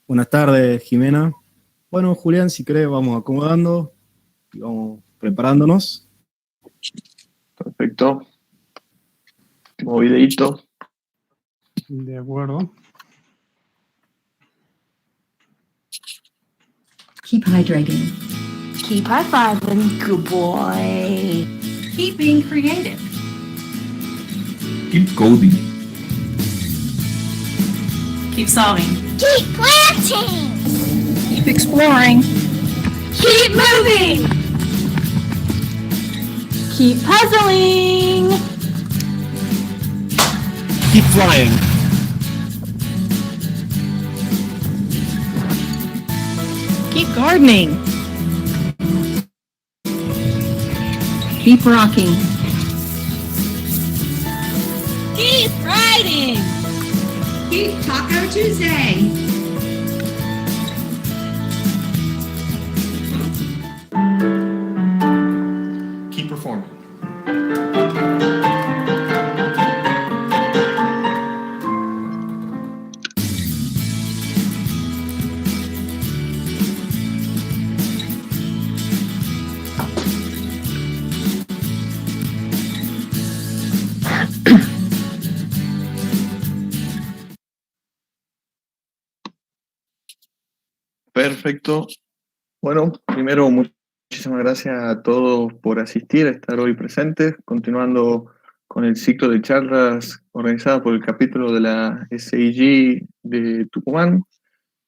Buenas tardes, Jimena. Bueno, Julián, si querés, vamos acomodando y vamos preparándonos. Perfecto. Último videito. De acuerdo. Keep hydrating. Keep high-fiving. Good boy. Keep being creative. Keep coding. Keep solving. Keep planting. Keep exploring. Keep moving. Keep puzzling. Keep flying. Keep gardening. Keep rocking. Keep riding. Keep Taco Tuesday. Keep performing. Perfecto. Bueno, primero, muchísimas gracias a todos por asistir, a estar hoy presentes, continuando con el ciclo de charlas organizadas por el capítulo de la SIG de Tucumán.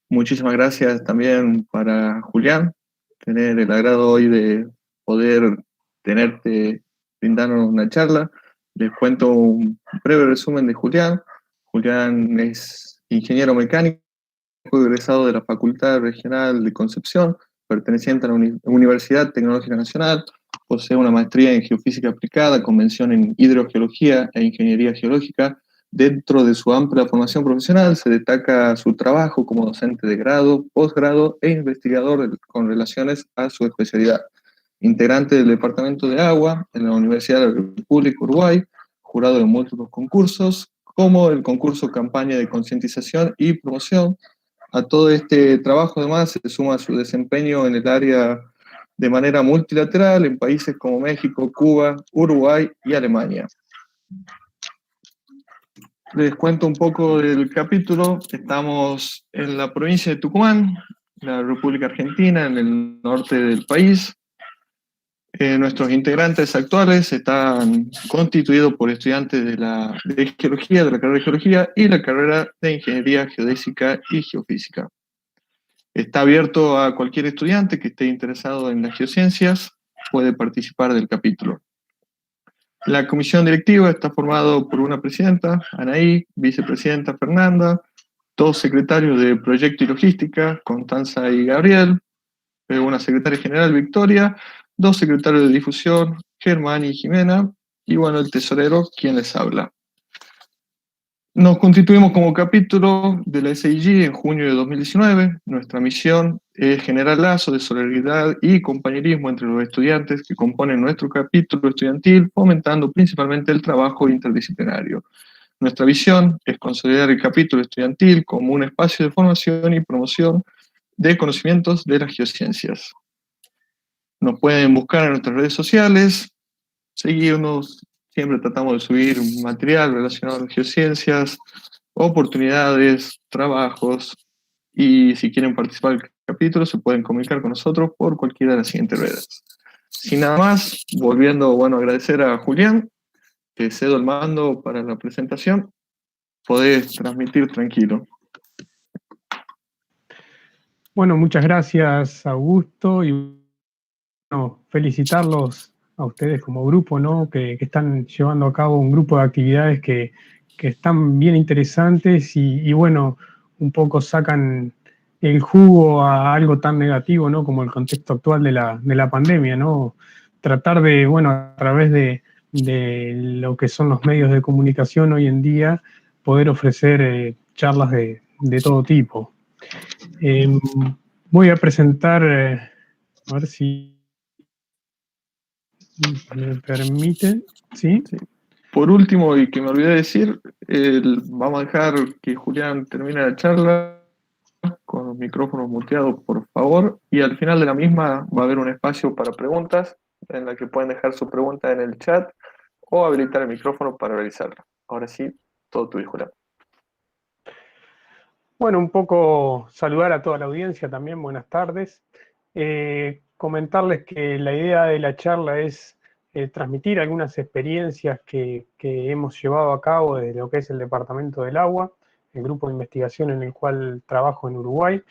Muchísimas gracias también para Julián, tener el agrado hoy de poder tenerte brindando una charla. Les cuento un breve resumen de Julián. Julián es ingeniero mecánico, egresado de la Facultad Regional de Concepción, perteneciente a la Universidad Tecnológica Nacional. Posee una maestría en Geofísica Aplicada, convención en Hidrogeología e Ingeniería Geológica. Dentro de su amplia formación profesional se destaca su trabajo como docente de grado, posgrado e investigador con relaciones a su especialidad. Integrante del Departamento de Agua en la Universidad de la República Uruguay, jurado de múltiples concursos, como el concurso Campaña de Concientización y Promoción. A todo este trabajo, además, se suma su desempeño en el área de manera multilateral en países como México, Cuba, Uruguay y Alemania. Les cuento un poco del capítulo. Estamos en la provincia de Tucumán, la República Argentina, en el norte del país. Nuestros integrantes actuales están constituidos por estudiantes de Geología, de la carrera de Geología y la carrera de Ingeniería Geodésica y Geofísica. Está abierto a cualquier estudiante que esté interesado en las geociencias, puede participar del capítulo. La comisión directiva está formada por una presidenta, Anaí, vicepresidenta Fernanda, dos secretarios de Proyecto y Logística, Constanza y Gabriel, una secretaria general, Victoria, dos secretarios de difusión, Germán y Jimena, y bueno, el tesorero, quien les habla. Nos constituimos como capítulo de la SIG en junio de 2019. Nuestra misión es generar lazos de solidaridad y compañerismo entre los estudiantes que componen nuestro capítulo estudiantil, fomentando principalmente el trabajo interdisciplinario. Nuestra visión es consolidar el capítulo estudiantil como un espacio de formación y promoción de conocimientos de las geociencias. Nos pueden buscar en nuestras redes sociales, seguirnos. Siempre tratamos de subir material relacionado a las geociencias, oportunidades, trabajos, y si quieren participar del capítulo se pueden comunicar con nosotros por cualquiera de las siguientes redes. Sin nada más, volviendo a agradecer a Julián, que cedo el mando para la presentación, podés transmitir tranquilo. Bueno, muchas gracias, Augusto, y bueno, felicitarlos a ustedes como grupo, ¿no? Que están llevando a cabo un grupo de actividades que están bien interesantes y bueno, un poco sacan el jugo a algo tan negativo, ¿no? Como el contexto actual de la pandemia, ¿no? Tratar de, bueno, a través de lo que son los medios de comunicación hoy en día, poder ofrecer charlas de todo tipo. Voy a presentar, a ver si me permiten, ¿sí? Sí. Por último, y que me olvidé de decir, vamos a dejar que Julián termine la charla con con los micrófonos muteados, por favor. Y al final de la misma va a haber un espacio para preguntas, en la que pueden dejar su pregunta en el chat o habilitar el micrófono para realizarla. Ahora sí, todo tuyo, Julián. Bueno, un poco saludar a toda la audiencia también, buenas tardes. Comentarles que la idea de la charla es transmitir algunas experiencias que hemos llevado a cabo desde lo que es el Departamento del Agua, el grupo de investigación en el cual trabajo en Uruguay,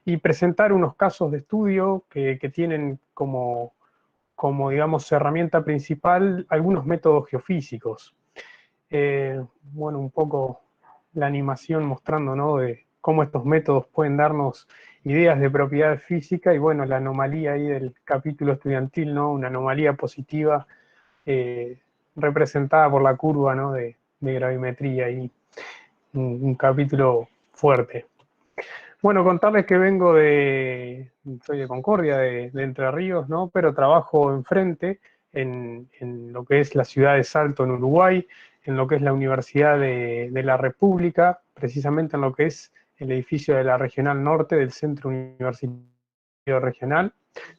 y presentar unos casos de estudio que tienen como, digamos, herramienta principal algunos métodos geofísicos. Bueno, un poco la animación mostrando, ¿no?, de cómo estos métodos pueden darnos ideas de propiedad física y, bueno, la anomalía ahí del capítulo estudiantil, ¿no?, una anomalía positiva representada por la curva, ¿no?, de gravimetría, y un capítulo fuerte. Bueno, contarles que soy de Concordia, de Entre Ríos, ¿no?, pero trabajo enfrente en lo que es la ciudad de Salto, en Uruguay, en lo que es la Universidad de la República, precisamente en lo que es el edificio de la Regional Norte del Centro Universitario Regional.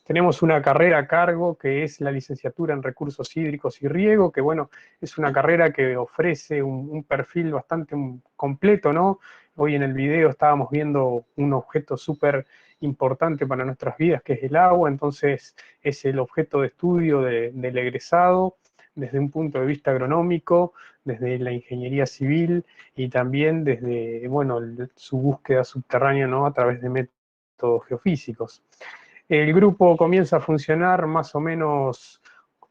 Tenemos una carrera a cargo que es la licenciatura en Recursos Hídricos y Riego, que, bueno, es una carrera que ofrece un perfil bastante completo, ¿no? Hoy en el video estábamos viendo un objeto súper importante para nuestras vidas, que es el agua. Entonces es el objeto de estudio del egresado desde un punto de vista agronómico, desde la ingeniería civil y también desde, bueno, su búsqueda subterránea, ¿no?, a través de métodos geofísicos. El grupo comienza a funcionar más o menos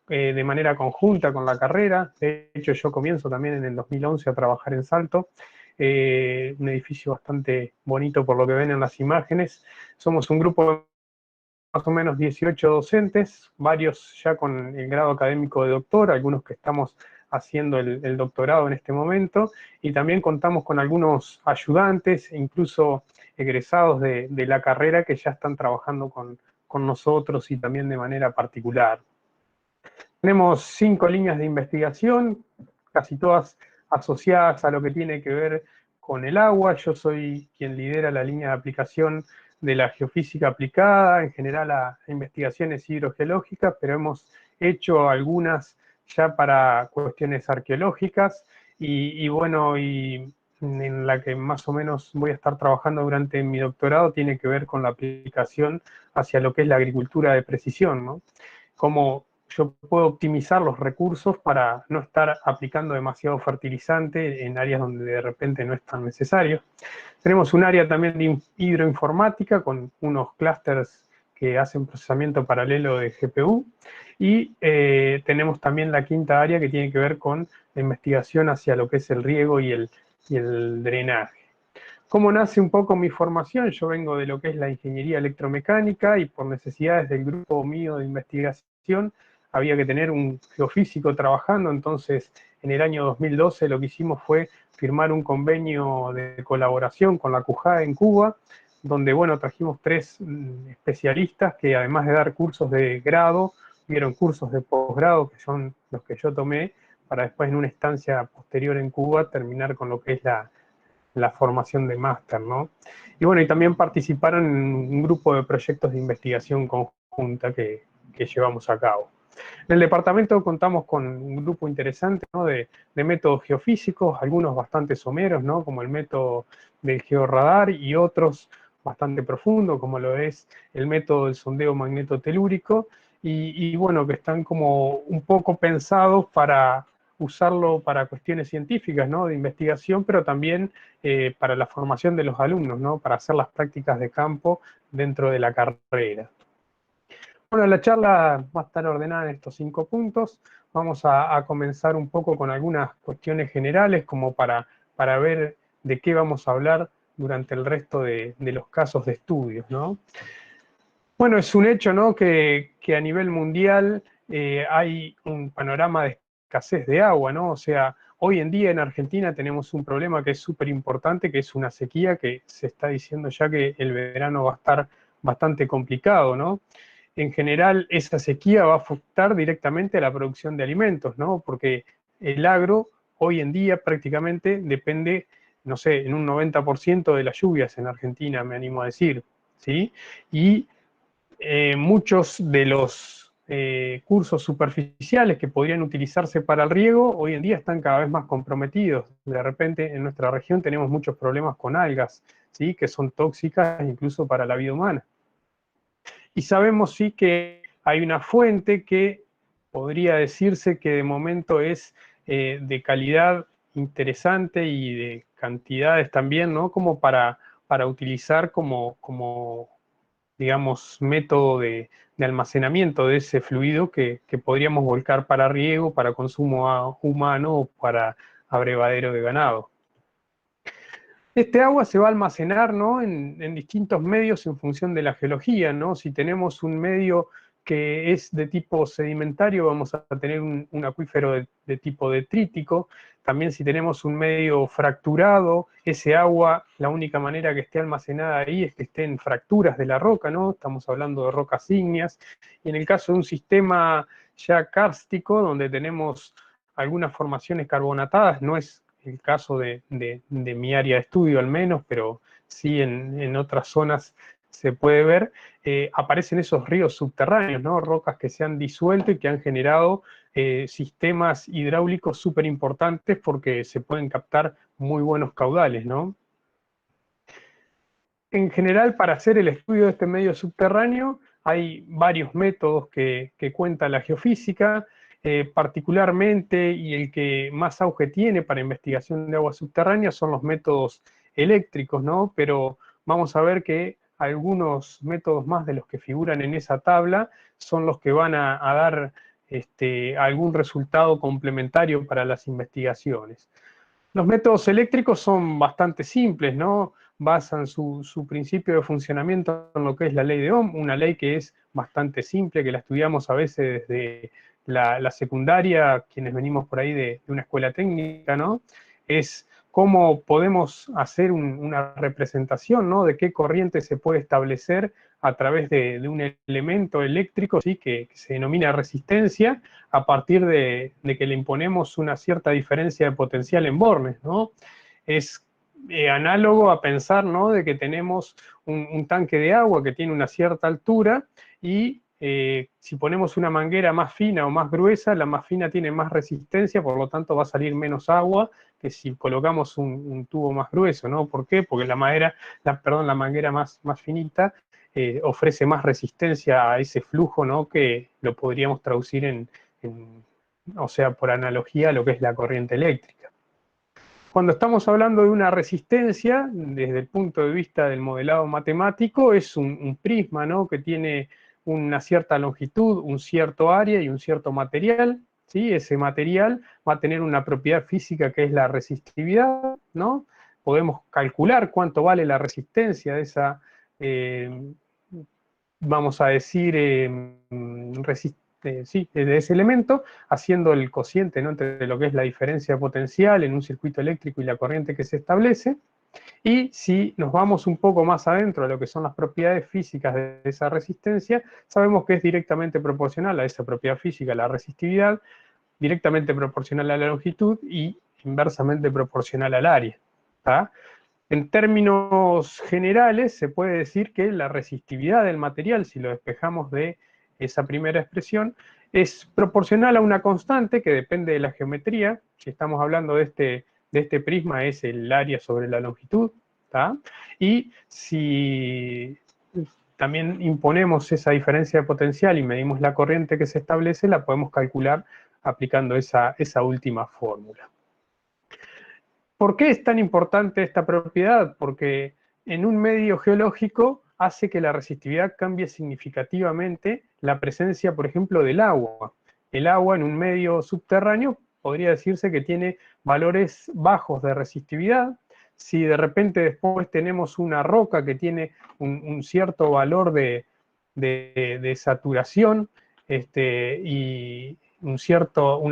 de manera conjunta con la carrera. De hecho, yo comienzo también en el 2011 a trabajar en Salto, un edificio bastante bonito por lo que ven en las imágenes. Somos un grupo de más o menos 18 docentes, varios ya con el grado académico de doctor, algunos que estamos haciendo el doctorado en este momento, y también contamos con algunos ayudantes, incluso egresados de la carrera, que ya están trabajando con nosotros y también de manera particular. Tenemos 5 líneas de investigación, casi todas asociadas a lo que tiene que ver con el agua. Yo soy quien lidera la línea de aplicación de la geofísica aplicada, en general a investigaciones hidrogeológicas, pero hemos hecho algunas ya para cuestiones arqueológicas, y bueno, y en la que más o menos voy a estar trabajando durante mi doctorado tiene que ver con la aplicación hacia lo que es la agricultura de precisión, ¿no? Cómo yo puedo optimizar los recursos para no estar aplicando demasiado fertilizante en áreas donde de repente no es tan necesario. Tenemos un área también de hidroinformática con unos clústeres que hacen procesamiento paralelo de GPU, y tenemos también la quinta área que tiene que ver con la investigación hacia lo que es el riego y el drenaje. ¿Cómo nace un poco mi formación? Yo vengo de lo que es la ingeniería electromecánica, y por necesidades del grupo mío de investigación había que tener un geofísico trabajando. Entonces, en el año 2012 lo que hicimos fue firmar un convenio de colaboración con la CUJAE en Cuba, donde, bueno, trajimos 3 especialistas que, además de dar cursos de grado, dieron cursos de posgrado, que son los que yo tomé, para después, en una estancia posterior en Cuba, terminar con lo que es la formación de máster, ¿no? Y bueno, y también participaron en un grupo de proyectos de investigación conjunta que llevamos a cabo. En el departamento contamos con un grupo interesante, ¿no?, de métodos geofísicos, algunos bastante someros, ¿no?, como el método del georradar, y otros bastante profundos, como lo es el método del sondeo magnetotelúrico, y bueno, que están como un poco pensados para usarlo para cuestiones científicas, ¿no?, de investigación, pero también para la formación de los alumnos, ¿no?, para hacer las prácticas de campo dentro de la carrera. Bueno, la charla va a estar ordenada en estos 5 puntos. Vamos a comenzar un poco con algunas cuestiones generales, como para ver de qué vamos a hablar durante el resto de los casos de estudios, ¿no? Bueno, es un hecho, ¿no?, que a nivel mundial hay un panorama de escasez de agua, ¿no? O sea, hoy en día en Argentina tenemos un problema que es súper importante, que es una sequía, que se está diciendo ya que el verano va a estar bastante complicado, ¿no? En general, esa sequía va a afectar directamente a la producción de alimentos, ¿no? Porque el agro hoy en día prácticamente depende no sé, en un 90% de las lluvias en Argentina, me animo a decir, ¿sí? Y muchos de los cursos superficiales que podrían utilizarse para el riego, hoy en día están cada vez más comprometidos. De repente, en nuestra región tenemos muchos problemas con algas, ¿sí? Que son tóxicas incluso para la vida humana. Y sabemos, sí, que hay una fuente que podría decirse que de momento es de calidad interesante y de cantidades también, ¿no? Como para utilizar como digamos, método de almacenamiento de ese fluido que podríamos volcar para riego, para consumo humano o para abrevadero de ganado. Este agua se va a almacenar, ¿no? en distintos medios en función de la geología, ¿no? Si tenemos un medio que es de tipo sedimentario, vamos a tener un acuífero de tipo detrítico. También si tenemos un medio fracturado, ese agua, la única manera que esté almacenada ahí es que esté en fracturas de la roca, ¿no? Estamos hablando de rocas ígneas. Y en el caso de un sistema ya kárstico, donde tenemos algunas formaciones carbonatadas, no es el caso de mi área de estudio al menos, pero sí en otras zonas se puede ver, aparecen esos ríos subterráneos, ¿no? Rocas que se han disuelto y que han generado sistemas hidráulicos súper importantes porque se pueden captar muy buenos caudales, ¿no? En general, para hacer el estudio de este medio subterráneo, hay varios métodos que cuenta la geofísica, particularmente, y el que más auge tiene para investigación de aguas subterráneas son los métodos eléctricos, ¿no? Pero vamos a ver que algunos métodos más de los que figuran en esa tabla son los que van a dar algún resultado complementario para las investigaciones. Los métodos eléctricos son bastante simples, ¿no? Basan su principio de funcionamiento en lo que es la ley de Ohm, una ley que es bastante simple, que la estudiamos a veces desde la secundaria, quienes venimos por ahí de una escuela técnica, ¿no? Es cómo podemos hacer una representación, ¿no? De qué corriente se puede establecer a través de un elemento eléctrico, ¿sí? que se denomina resistencia, a partir de que le imponemos una cierta diferencia de potencial en bornes, ¿no? Es análogo a pensar, ¿no? De que tenemos un tanque de agua que tiene una cierta altura y si ponemos una manguera más fina o más gruesa, la más fina tiene más resistencia, por lo tanto va a salir menos agua que si colocamos un tubo más grueso, ¿no? ¿Por qué? Porque la manguera más finita ofrece más resistencia a ese flujo, ¿no? Que lo podríamos traducir o sea, por analogía a lo que es la corriente eléctrica. Cuando estamos hablando de una resistencia, desde el punto de vista del modelado matemático, es un prisma, ¿no? Que tiene una cierta longitud, un cierto área y un cierto material, ¿sí? Ese material va a tener una propiedad física que es la resistividad, ¿no? Podemos calcular cuánto vale la resistencia de esa, vamos a decir, sí, de ese elemento, haciendo el cociente, ¿no? Entre lo que es la diferencia potencial en un circuito eléctrico y la corriente que se establece. Y si nos vamos un poco más adentro a lo que son las propiedades físicas de esa resistencia, sabemos que es directamente proporcional a esa propiedad física, la resistividad, directamente proporcional a la longitud y inversamente proporcional al área, ¿tá? En términos generales, se puede decir que la resistividad del material, si lo despejamos de esa primera expresión, es proporcional a una constante que depende de la geometría. Si estamos hablando de este prisma, es el área sobre la longitud, ¿tá? Y si también imponemos esa diferencia de potencial y medimos la corriente que se establece, la podemos calcular aplicando esa última fórmula. ¿Por qué es tan importante esta propiedad? Porque en un medio geológico hace que la resistividad cambie significativamente la presencia, por ejemplo, del agua. El agua en un medio subterráneo podría decirse que tiene valores bajos de resistividad. Si de repente después tenemos una roca que tiene un cierto valor de saturación y una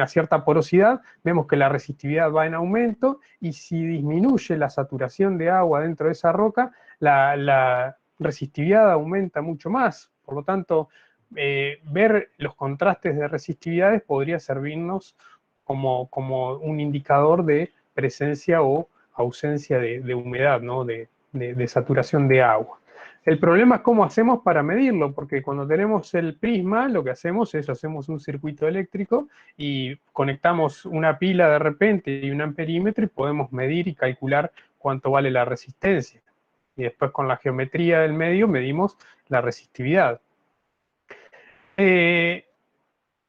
cierta porosidad, vemos que la resistividad va en aumento y si disminuye la saturación de agua dentro de esa roca, la resistividad aumenta mucho más. Por lo tanto, ver los contrastes de resistividades podría servirnos como un indicador de presencia o ausencia de humedad, ¿no? de saturación de agua. El problema es cómo hacemos para medirlo, porque cuando tenemos el prisma, lo que hacemos es, hacemos un circuito eléctrico y conectamos una pila de repente y un amperímetro y podemos medir y calcular cuánto vale la resistencia. Y después con la geometría del medio medimos la resistividad.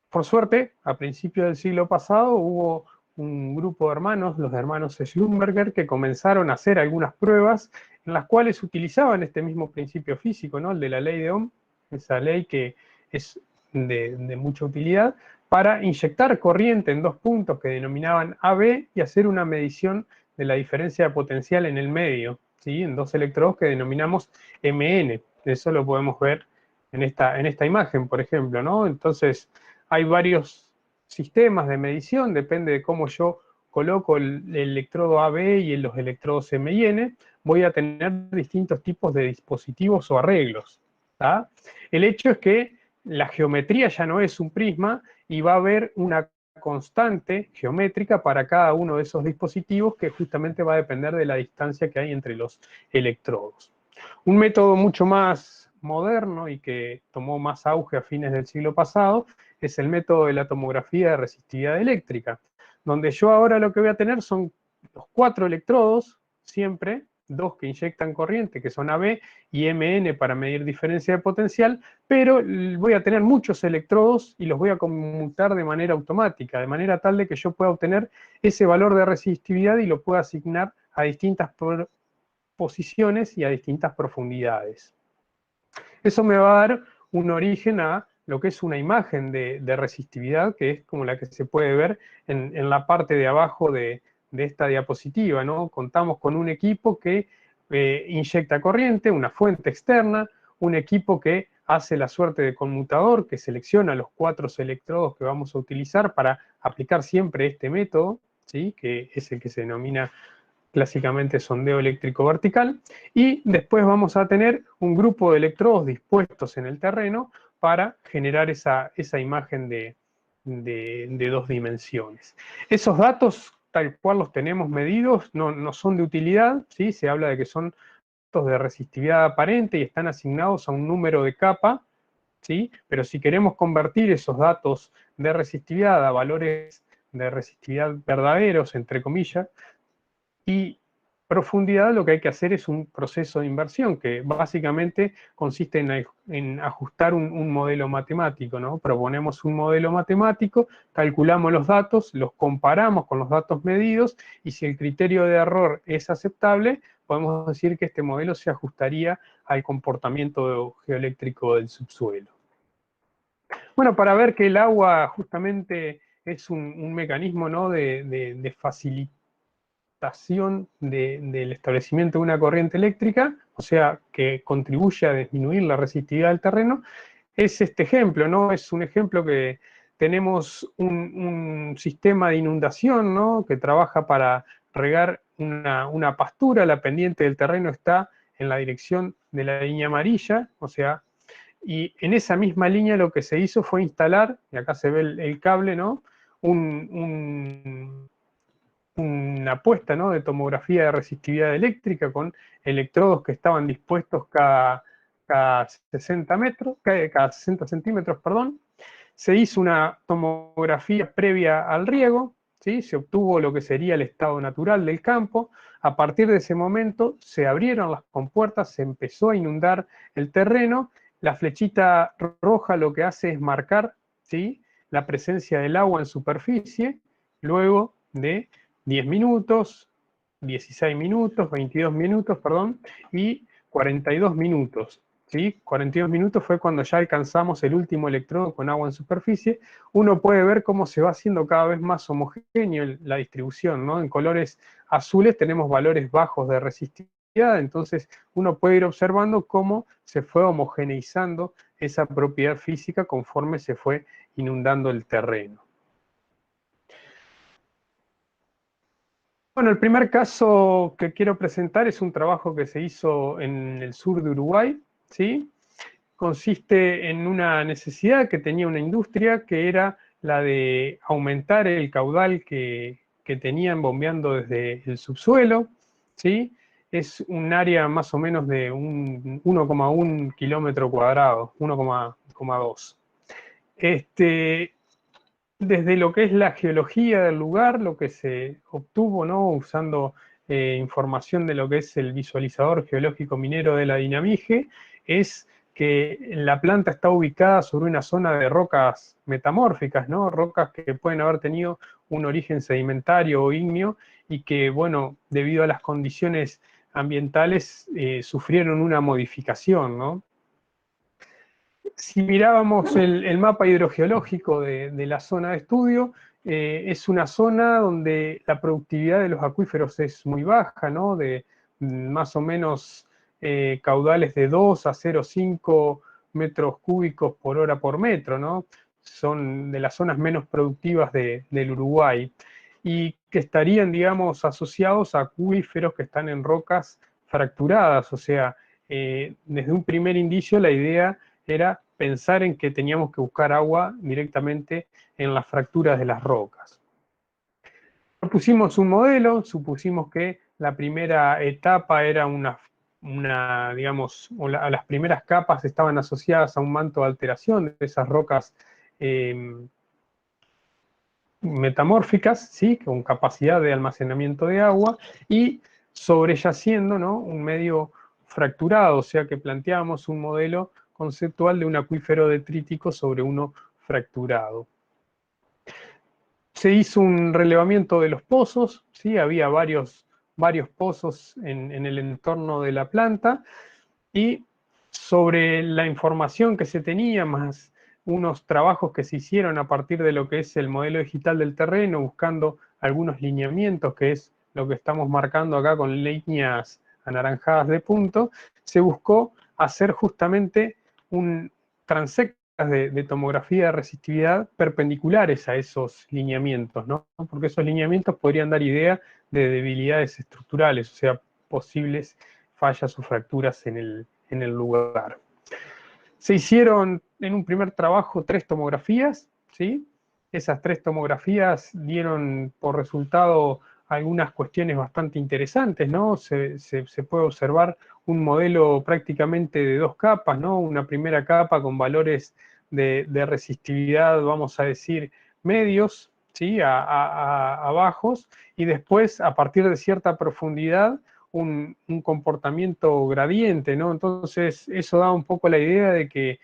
Por suerte, a principios del siglo pasado hubo un grupo de hermanos, los hermanos Schlumberger, que comenzaron a hacer algunas pruebas en las cuales utilizaban este mismo principio físico, ¿no? El de la ley de Ohm, esa ley que es de mucha utilidad, para inyectar corriente en dos puntos que denominaban AB y hacer una medición de la diferencia de potencial en el medio, ¿sí? En dos electrodos que denominamos MN. Eso lo podemos ver en esta imagen, por ejemplo, ¿no? Entonces, hay varios sistemas de medición, depende de cómo yo coloco el electrodo AB y los electrodos M y N, voy a tener distintos tipos de dispositivos o arreglos, ¿tá? El hecho es que la geometría ya no es un prisma y va a haber una constante geométrica para cada uno de esos dispositivos que justamente va a depender de la distancia que hay entre los electrodos. Un método mucho más moderno y que tomó más auge a fines del siglo pasado es el método de la tomografía de resistividad eléctrica, donde yo ahora lo que voy a tener son los 4 electrodos, siempre, 2 que inyectan corriente, que son AB y MN para medir diferencia de potencial, pero voy a tener muchos electrodos y los voy a conmutar de manera automática, de manera tal de que yo pueda obtener ese valor de resistividad y lo pueda asignar a distintas posiciones y a distintas profundidades. Eso me va a dar un origen a lo que es una imagen de resistividad, que es como la que se puede ver en la parte de abajo de esta diapositiva, ¿no? Contamos con un equipo que inyecta corriente, una fuente externa, un equipo que hace la suerte de conmutador, que selecciona los 4 electrodos que vamos a utilizar para aplicar siempre este método, ¿sí? Que es el que se denomina clásicamente sondeo eléctrico vertical, y después vamos a tener un grupo de electrodos dispuestos en el terreno para generar esa imagen de 2 dimensiones. Esos datos, tal cual los tenemos medidos, no son de utilidad, ¿sí? Se habla de que son datos de resistividad aparente y están asignados a un número de capa, ¿sí? Pero si queremos convertir esos datos de resistividad a valores de resistividad verdaderos, entre comillas, y profundidad, lo que hay que hacer es un proceso de inversión que básicamente consiste en ajustar un modelo matemático, ¿no? Proponemos un modelo matemático, calculamos los datos, los comparamos con los datos medidos y si el criterio de error es aceptable, podemos decir que este modelo se ajustaría al comportamiento geoeléctrico del subsuelo. Bueno, para ver que el agua justamente es un mecanismo, ¿no? de facilitación del establecimiento de una corriente eléctrica, o sea, que contribuye a disminuir la resistividad del terreno, es este ejemplo, ¿no? Es un ejemplo que tenemos un sistema de inundación, ¿no? Que trabaja para regar una pastura, la pendiente del terreno está en la dirección de la línea amarilla, o sea, y en esa misma línea lo que se hizo fue instalar, y acá se ve el cable, ¿no? Una puesta, ¿no? De tomografía de resistividad eléctrica con electrodos que estaban dispuestos cada 60 centímetros, perdón. Se hizo una tomografía previa al riego, ¿sí? Se obtuvo lo que sería el estado natural del campo. A partir de ese momento se abrieron las compuertas, se empezó a inundar el terreno. La flechita roja lo que hace es marcar, ¿sí? La presencia del agua en superficie, luego de 10 minutos, 16 minutos, 22 minutos, perdón, y 42 minutos. ¿Sí? 42 minutos fue cuando ya alcanzamos el último electrodo con agua en superficie. Uno puede ver cómo se va haciendo cada vez más homogéneo la distribución, ¿no? En colores azules tenemos valores bajos de resistividad, entonces uno puede ir observando cómo se fue homogeneizando esa propiedad física conforme se fue inundando el terreno. Bueno, el primer caso que quiero presentar es un trabajo que se hizo en el sur de Uruguay, ¿sí? Consiste en una necesidad que tenía una industria que era la de aumentar el caudal que tenían bombeando desde el subsuelo. ¿sí? Es un área más o menos de un 1,1 kilómetro cuadrado, 1,2. Desde lo que es la geología del lugar, lo que se obtuvo, ¿no? Usando información de lo que es el visualizador geológico minero de la Dinamige, es que la planta está ubicada sobre una zona de rocas metamórficas, ¿no? Rocas que pueden haber tenido un origen sedimentario o ígneo y que, bueno, debido a las condiciones ambientales sufrieron una modificación, ¿no? Si mirábamos el mapa hidrogeológico de la zona de estudio, es una zona donde la productividad de los acuíferos es muy baja, ¿no? De más o menos caudales de 2 a 0,5 metros cúbicos por hora por metro, ¿no? Son de las zonas menos productivas del Uruguay y que estarían, digamos, asociados a acuíferos que están en rocas fracturadas, o sea, desde un primer indicio la idea era pensar en que teníamos que buscar agua directamente en las fracturas de las rocas. Propusimos un modelo, supusimos que la primera etapa era digamos, las primeras capas estaban asociadas a un manto de alteración de esas rocas metamórficas, ¿sí? Con capacidad de almacenamiento de agua, y sobreyaciendo, ¿no? Un medio fracturado, o sea que planteábamos un modelo conceptual de un acuífero detrítico sobre uno fracturado. Se hizo un relevamiento de los pozos, ¿sí? Había varios pozos en el entorno de la planta, y sobre la información que se tenía, más unos trabajos que se hicieron a partir de lo que es el modelo digital del terreno, buscando algunos lineamientos, que es lo que estamos marcando acá con líneas anaranjadas de punto, se buscó hacer justamente un transectas de tomografía de resistividad perpendiculares a esos lineamientos, ¿no? Porque esos lineamientos podrían dar idea de debilidades estructurales, o sea, posibles fallas o fracturas en el lugar. Se hicieron en un primer trabajo 3 tomografías, ¿sí? Esas 3 tomografías dieron por resultado algunas cuestiones bastante interesantes, ¿no? Se puede observar un modelo prácticamente de 2 capas, ¿no? Una primera capa con valores de resistividad, vamos a decir, medios, ¿sí? A bajos, y después, a partir de cierta profundidad, un comportamiento gradiente, ¿no? Entonces, eso da un poco la idea de que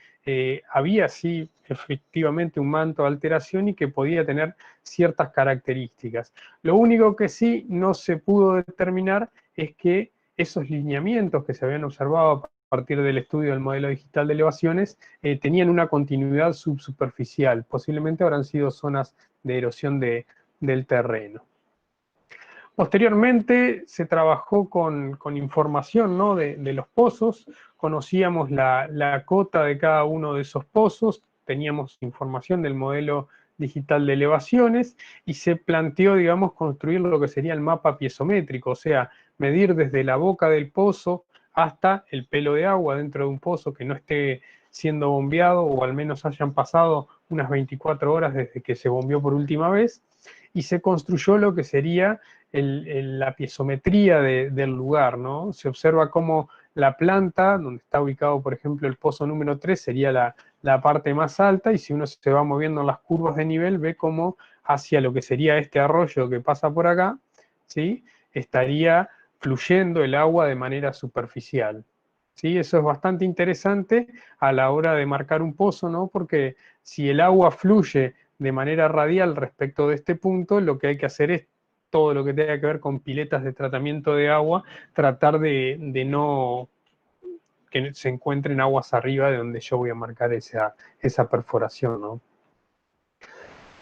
había, sí, efectivamente un manto de alteración y que podía tener ciertas características. Lo único que sí no se pudo determinar es que esos lineamientos que se habían observado a partir del estudio del modelo digital de elevaciones tenían una continuidad subsuperficial. Posiblemente habrán sido zonas de erosión del terreno. Posteriormente se trabajó con información, ¿no? de los pozos, conocíamos la cota de cada uno de esos pozos, teníamos información del modelo digital de elevaciones y se planteó, digamos, construir lo que sería el mapa piezométrico, o sea, medir desde la boca del pozo hasta el pelo de agua dentro de un pozo que no esté siendo bombeado o al menos hayan pasado unas 24 horas desde que se bombeó por última vez, y se construyó lo que sería la piezometría del lugar, ¿no? Se observa cómo la planta, donde está ubicado, por ejemplo, el pozo número 3, sería la parte más alta, y si uno se va moviendo en las curvas de nivel, ve cómo hacia lo que sería este arroyo que pasa por acá, ¿sí? Estaría fluyendo el agua de manera superficial. ¿Sí? Eso es bastante interesante a la hora de marcar un pozo, ¿no? Porque si el agua fluye de manera radial respecto de este punto, lo que hay que hacer es todo lo que tenga que ver con piletas de tratamiento de agua, tratar de no que se encuentren aguas arriba de donde yo voy a marcar esa perforación, ¿no?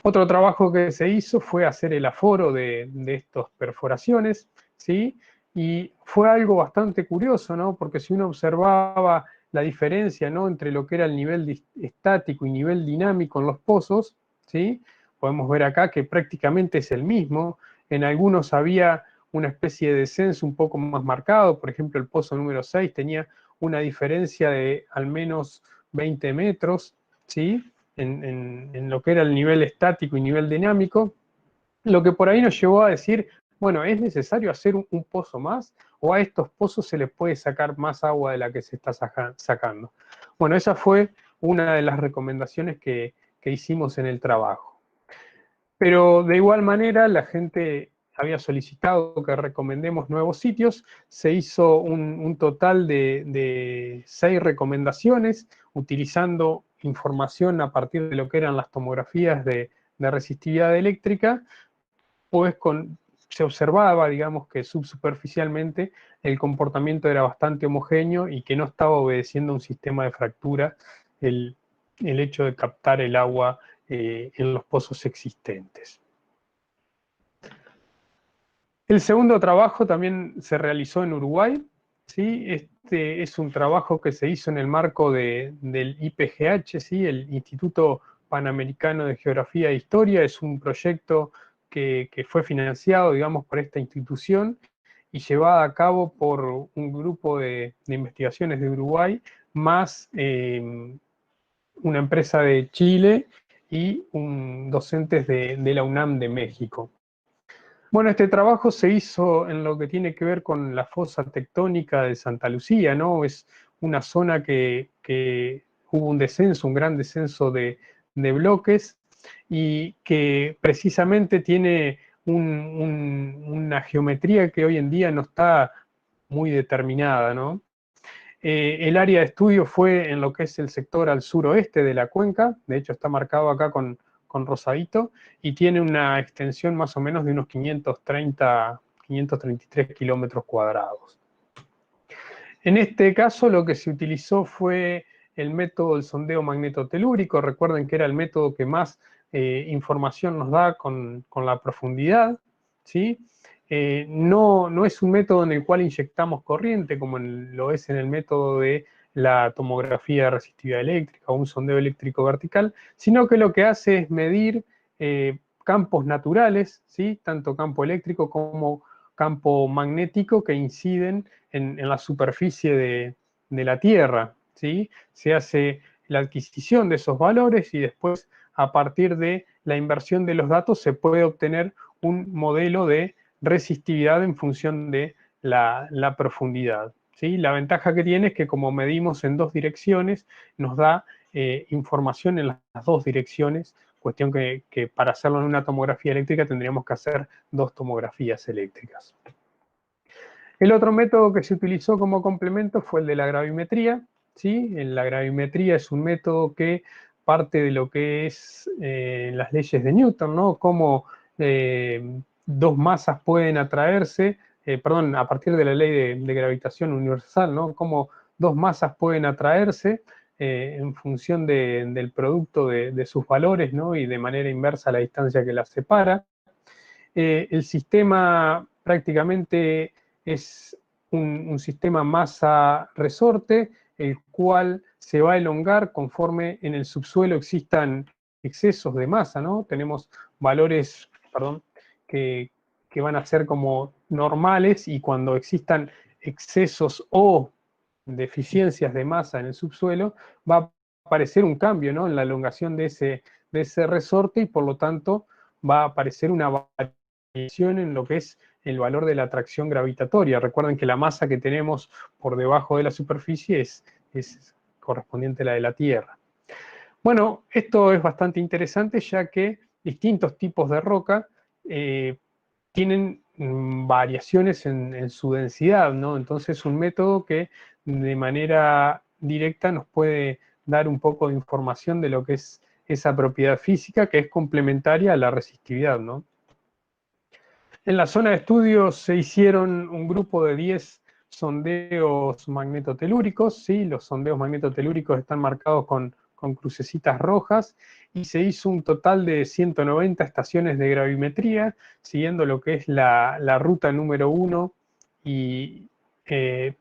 Otro trabajo que se hizo fue hacer el aforo de estas perforaciones, ¿sí? Y fue algo bastante curioso, ¿no? Porque si uno observaba la diferencia, ¿no? Entre lo que era el nivel estático y nivel dinámico en los pozos, ¿sí? Podemos ver acá que prácticamente es el mismo. En algunos había una especie de descenso un poco más marcado. Por ejemplo, el pozo número 6 tenía una diferencia de al menos 20 metros, ¿sí? En lo que era el nivel estático y nivel dinámico, lo que por ahí nos llevó a decir, bueno, ¿es necesario hacer un pozo más o a estos pozos se les puede sacar más agua de la que se está sacando? Bueno, esa fue una de las recomendaciones que hicimos en el trabajo. Pero de igual manera la gente había solicitado que recomendemos nuevos sitios, se hizo un total de 6 recomendaciones utilizando información a partir de lo que eran las tomografías de resistividad eléctrica, pues se observaba, digamos, que subsuperficialmente el comportamiento era bastante homogéneo y que no estaba obedeciendo a un sistema de fractura el hecho de captar el agua en los pozos existentes. El segundo trabajo también se realizó en Uruguay, ¿sí? Este es un trabajo que se hizo en el marco del IPGH, ¿sí? El Instituto Panamericano de Geografía e Historia, es un proyecto que fue financiado, digamos, por esta institución y llevada a cabo por un grupo de investigaciones de Uruguay, más una empresa de Chile y docentes de la UNAM de México. Bueno, este trabajo se hizo en lo que tiene que ver con la fosa tectónica de Santa Lucía, ¿no? Es una zona que hubo un descenso, un gran descenso de bloques y que precisamente tiene una geometría que hoy en día no está muy determinada, ¿no? El área de estudio fue en lo que es el sector al suroeste de la cuenca, de hecho está marcado acá con rosadito, y tiene una extensión más o menos de unos 533 kilómetros cuadrados. En este caso lo que se utilizó fue el método del sondeo magnetotelúrico. Recuerden que era el método que más información nos da con la profundidad, ¿sí? No es un método en el cual inyectamos corriente, como lo es en el método de la tomografía de resistividad eléctrica o un sondeo eléctrico vertical, sino que lo que hace es medir campos naturales, ¿sí? Tanto campo eléctrico como campo magnético que inciden en la superficie de la Tierra, ¿sí? Se hace la adquisición de esos valores y después, a partir de la inversión de los datos, se puede obtener un modelo de resistividad en función de la profundidad, ¿sí? La ventaja que tiene es que como medimos en 2 direcciones, nos da información en las 2 direcciones, cuestión que para hacerlo en una tomografía eléctrica tendríamos que hacer 2 tomografías eléctricas. El otro método que se utilizó como complemento fue el de la gravimetría, ¿sí? La gravimetría es un método que parte de lo que es las leyes de Newton, ¿no? Cómo 2 masas pueden atraerse, a partir de la ley de gravitación universal, ¿no? Cómo 2 masas pueden atraerse en función del producto de sus valores, ¿no? Y de manera inversa a la distancia que las separa. El sistema prácticamente es un sistema masa-resorte, el cual se va a elongar conforme en el subsuelo existan excesos de masa, ¿no? Tenemos valores, que van a ser como normales y cuando existan excesos o deficiencias de masa en el subsuelo, va a aparecer un cambio, ¿no? En la elongación de ese resorte y por lo tanto va a aparecer una variación en lo que es el valor de la atracción gravitatoria. Recuerden que la masa que tenemos por debajo de la superficie es correspondiente a la de la Tierra. Bueno, esto es bastante interesante ya que distintos tipos de roca tienen variaciones en su densidad, ¿no? Entonces es un método que de manera directa nos puede dar un poco de información de lo que es esa propiedad física que es complementaria a la resistividad, ¿no? En la zona de estudio se hicieron un grupo de 10 sondeos magnetotelúricos, ¿sí? Los sondeos magnetotelúricos están marcados con crucecitas rojas, y se hizo un total de 190 estaciones de gravimetría, siguiendo lo que es la ruta número 1 y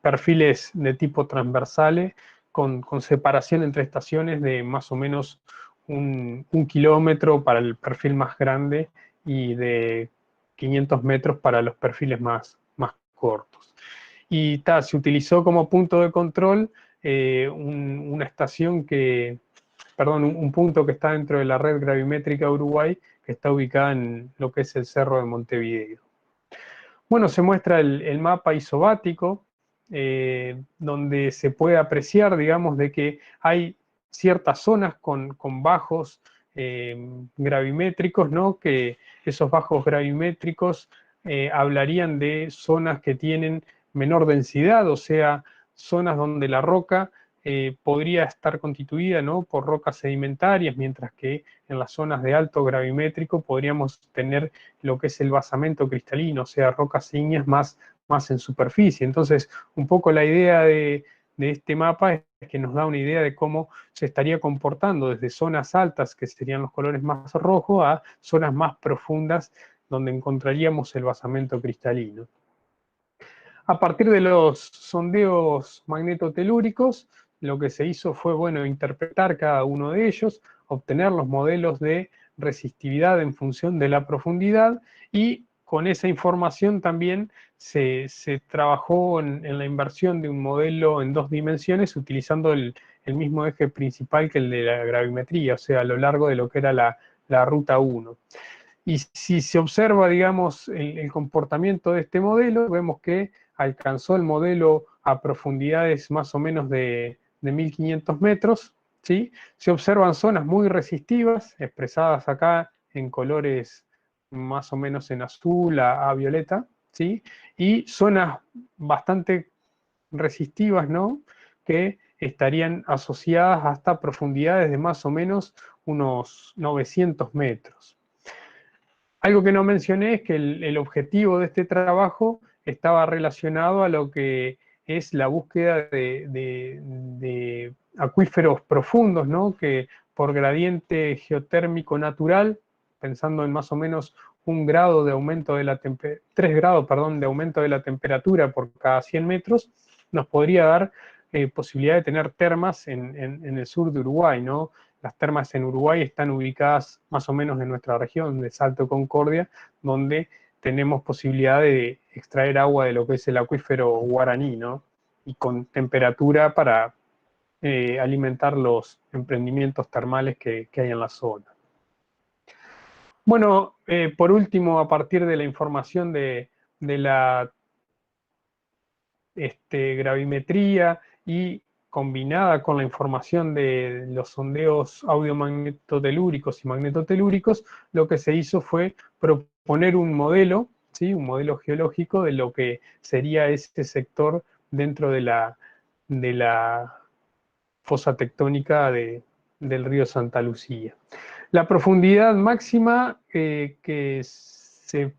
perfiles de tipo transversales, con separación entre estaciones de más o menos un kilómetro para el perfil más grande y de 500 metros para los perfiles más cortos. Y se utilizó como punto de control una estación un punto que está dentro de la red gravimétrica Uruguay, que está ubicada en lo que es el Cerro de Montevideo. Bueno, se muestra el mapa isobático, donde se puede apreciar, digamos, de que hay ciertas zonas con bajos gravimétricos, ¿no? Que esos bajos gravimétricos hablarían de zonas que tienen menor densidad, o sea, zonas donde la roca podría estar constituida, ¿no? Por rocas sedimentarias, mientras que en las zonas de alto gravimétrico podríamos tener lo que es el basamento cristalino, o sea, rocas ígneas más en superficie. Entonces, un poco la idea de este mapa es que nos da una idea de cómo se estaría comportando desde zonas altas, que serían los colores más rojos, a zonas más profundas, donde encontraríamos el basamento cristalino. A partir de los sondeos magnetotelúricos, lo que se hizo fue, bueno, interpretar cada uno de ellos, obtener los modelos de resistividad en función de la profundidad, y con esa información también se trabajó en la inversión de un modelo en 2 dimensiones utilizando el mismo eje principal que el de la gravimetría, o sea, a lo largo de lo que era la ruta 1. Y si se observa, digamos, el comportamiento de este modelo, vemos que alcanzó el modelo a profundidades más o menos de 1500 metros, ¿sí? Se observan zonas muy resistivas, expresadas acá en colores más o menos en azul a violeta, ¿sí? Y zonas bastante resistivas, ¿no? Que estarían asociadas hasta profundidades de más o menos unos 900 metros. Algo que no mencioné es que el objetivo de este trabajo estaba relacionado a lo que es la búsqueda de acuíferos profundos, ¿no? Que por gradiente geotérmico natural, pensando en más o menos 1 grado de aumento de la 3 grados, perdón, de aumento de la temperatura por cada 100 metros, nos podría dar posibilidad de tener termas en el sur de Uruguay, ¿no? Las termas en Uruguay están ubicadas más o menos en nuestra región de Salto Concordia, donde tenemos posibilidad de extraer agua de lo que es el acuífero Guaraní, ¿no? Y con temperatura para alimentar los emprendimientos termales que hay en la zona. Bueno, por último, a partir de la información de la gravimetría y combinada con la información de los sondeos audiomagnetotelúricos y magnetotelúricos, lo que se hizo fue proponer un modelo, ¿sí? Un modelo geológico de lo que sería este sector dentro de la fosa tectónica del río Santa Lucía. La profundidad máxima que se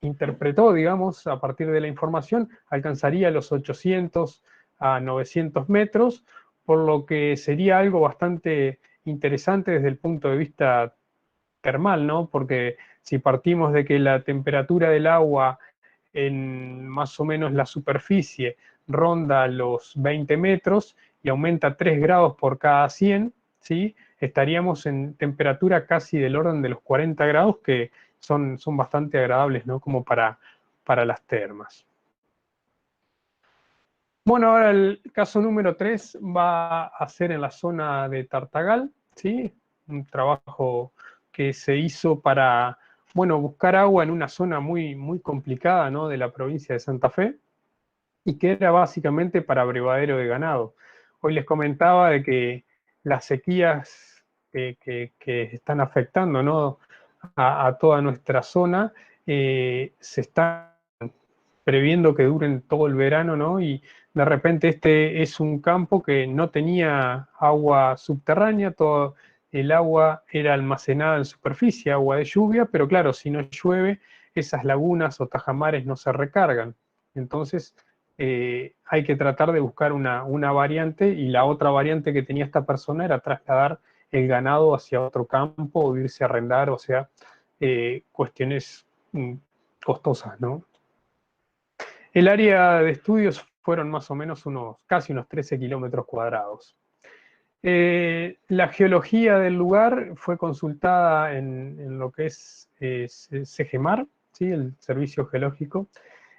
interpretó, digamos, a partir de la información, alcanzaría los 800 a 900 metros, por lo que sería algo bastante interesante desde el punto de vista termal, ¿no? Porque si partimos de que la temperatura del agua en más o menos la superficie ronda los 20 metros y aumenta 3 grados por cada 100, ¿sí? Estaríamos en temperatura casi del orden de los 40 grados, que son bastante agradables, ¿no? Como para las termas. Bueno, ahora el caso número 3 va a ser en la zona de Tartagal, ¿sí? Un trabajo que se hizo para, bueno, buscar agua en una zona muy, muy complicada, ¿no? De la provincia de Santa Fe, y que era básicamente para abrevadero de ganado. Hoy les comentaba de que las sequías que están afectando, ¿no? a toda nuestra zona, se están previendo que duren todo el verano, ¿no? Y de repente este es un campo que no tenía agua subterránea, todo el agua era almacenada en superficie, agua de lluvia, pero claro, si no llueve, esas lagunas o tajamares no se recargan. Entonces, hay que tratar de buscar una variante, y la otra variante que tenía esta persona era trasladar el ganado hacia otro campo o irse a arrendar, o sea, cuestiones costosas, ¿no? El área de estudios fueron más o menos casi unos 13 kilómetros cuadrados. La geología del lugar fue consultada en lo que es SEGEMAR, ¿sí? El Servicio Geológico,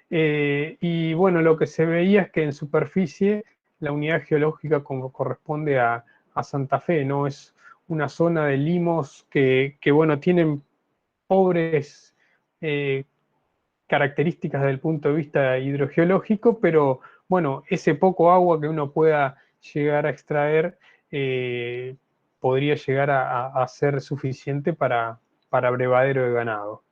y bueno, lo que se veía es que en superficie la unidad geológica corresponde a Santa Fe, ¿no? Es una zona de limos que bueno, tienen pobres características desde el punto de vista hidrogeológico, pero bueno, ese poco agua que uno pueda llegar a extraer podría llegar a ser suficiente para abrevadero de ganado.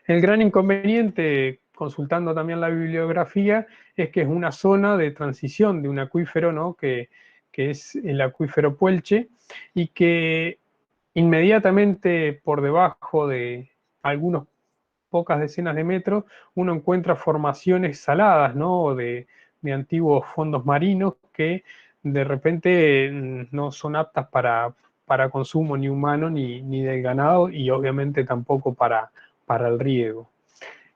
El gran inconveniente, consultando también la bibliografía, es que es una zona de transición de un acuífero, ¿no? que es el acuífero Puelche, y que inmediatamente por debajo de algunas pocas decenas de metros, uno encuentra formaciones saladas, ¿no? de antiguos fondos marinos que de repente no son aptas para consumo ni humano ni del ganado, y obviamente tampoco para el riego.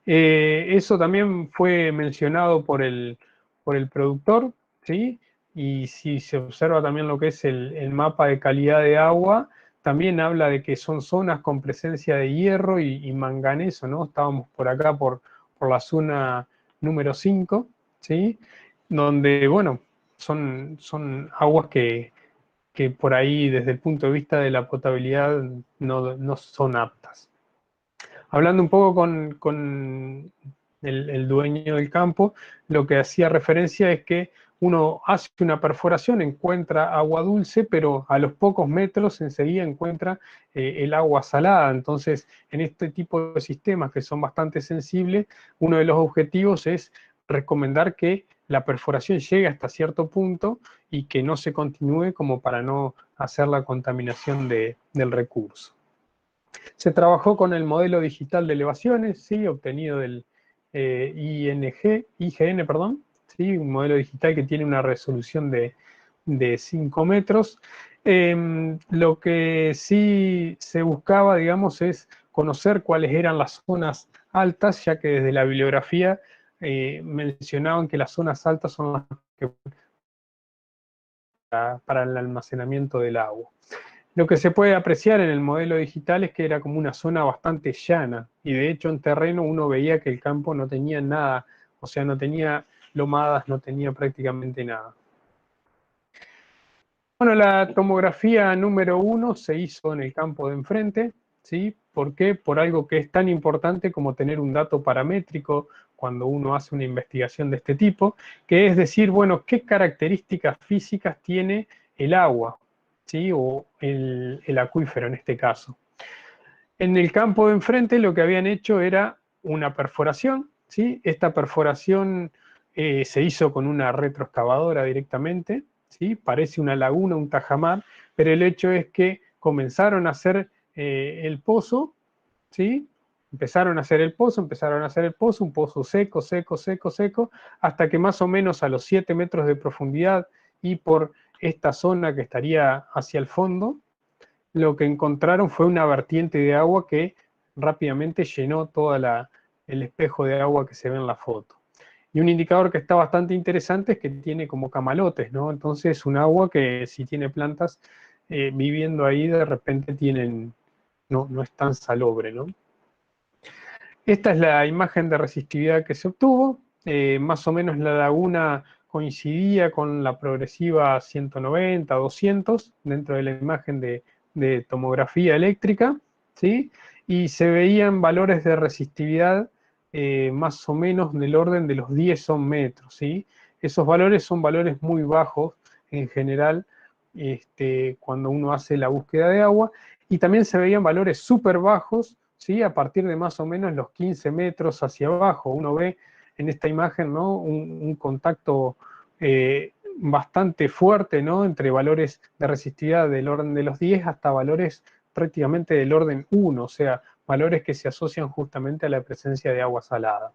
Eso también fue mencionado por el productor, ¿sí? Y si se observa también lo que es el mapa de calidad de agua, también habla de que son zonas con presencia de hierro y manganeso, ¿no? Estábamos por acá, por la zona número 5, ¿sí? Donde, bueno, son aguas que por ahí, desde el punto de vista de la potabilidad, no son aptas. Hablando un poco con el dueño del campo, lo que hacía referencia es que uno hace una perforación, encuentra agua dulce, pero a los pocos metros enseguida encuentra el agua salada. Entonces, en este tipo de sistemas que son bastante sensibles, uno de los objetivos es recomendar que la perforación llegue hasta cierto punto y que no se continúe, como para no hacer la contaminación del recurso. Se trabajó con el modelo digital de elevaciones, ¿sí? Obtenido del IGN, perdón, ¿sí? Un modelo digital que tiene una resolución de 5 metros. Lo que sí se buscaba, digamos, es conocer cuáles eran las zonas altas, ya que desde la bibliografía mencionaban que las zonas altas son las que para el almacenamiento del agua. Lo que se puede apreciar en el modelo digital es que era como una zona bastante llana, y de hecho en terreno uno veía que el campo no tenía nada, o sea, no tenía lomadas, no tenía prácticamente nada. Bueno, la tomografía número 1 se hizo en el campo de enfrente, ¿sí? ¿Por qué? Por algo que es tan importante como tener un dato paramétrico cuando uno hace una investigación de este tipo, que es decir, bueno, ¿qué características físicas tiene el agua? ¿Sí? O el acuífero en este caso. En el campo de enfrente lo que habían hecho era una perforación, ¿sí? Esta perforación se hizo con una retroexcavadora directamente, ¿sí? Parece una laguna, un tajamar, pero el hecho es que comenzaron a hacer el pozo, ¿sí? Empezaron a hacer el pozo, un pozo seco, seco, seco, seco, hasta que más o menos a los 7 metros de profundidad y por esta zona que estaría hacia el fondo, lo que encontraron fue una vertiente de agua que rápidamente llenó todo el espejo de agua que se ve en la foto. Y un indicador que está bastante interesante es que tiene como camalotes, ¿no? Entonces un agua que si tiene plantas viviendo ahí, de repente no es tan salobre, ¿no? Esta es la imagen de resistividad que se obtuvo. Más o menos la laguna coincidía con la progresiva 190, 200, dentro de la imagen de tomografía eléctrica, ¿sí? Y se veían valores de resistividad más o menos del orden de los 10 ohm metros, ¿sí? Esos valores son valores muy bajos en general cuando uno hace la búsqueda de agua, y también se veían valores súper bajos, ¿sí? A partir de más o menos los 15 metros hacia abajo. Uno ve en esta imagen, ¿no? un contacto bastante fuerte, ¿no? Entre valores de resistividad del orden de los 10 hasta valores prácticamente del orden 1, o sea, valores que se asocian justamente a la presencia de agua salada.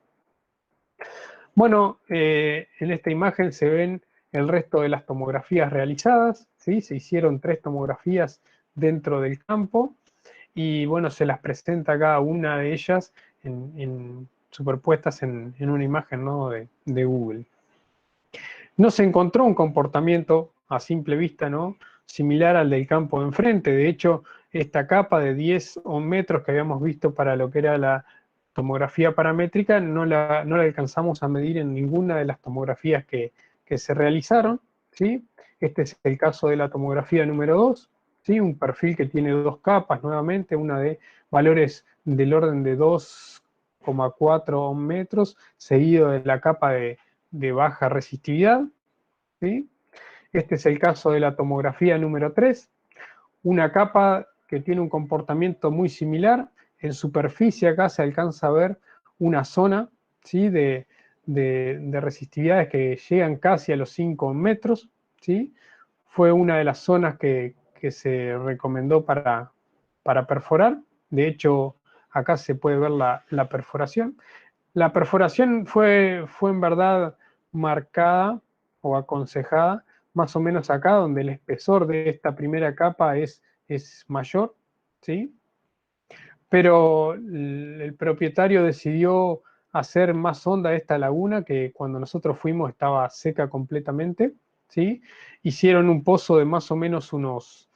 Bueno, en esta imagen se ven el resto de las tomografías realizadas, ¿sí? Se hicieron 3 tomografías dentro del campo, y bueno, se las presenta cada una de ellas superpuestas en una imagen, ¿no? de Google. No se encontró un comportamiento a simple vista, ¿no? Similar al del campo de enfrente. De hecho, esta capa de 10 ohm metros que habíamos visto para lo que era la tomografía paramétrica no la alcanzamos a medir en ninguna de las tomografías que se realizaron, ¿sí? Este es el caso de la tomografía número 2, ¿sí? Un perfil que tiene 2 capas nuevamente, una de valores del orden de 2,5 1,4 metros, seguido de la capa de baja resistividad, ¿sí? Este es el caso de la tomografía número 3, una capa que tiene un comportamiento muy similar. En superficie acá se alcanza a ver una zona, ¿sí?, de resistividades que llegan casi a los 5 metros, ¿sí? Fue una de las zonas que se recomendó para perforar. De hecho, acá se puede ver la perforación. La perforación fue en verdad marcada o aconsejada más o menos acá, donde el espesor de esta primera capa es mayor, ¿sí? Pero el propietario decidió hacer más honda esta laguna, que cuando nosotros fuimos estaba seca completamente, ¿sí? Hicieron un pozo de más o menos unos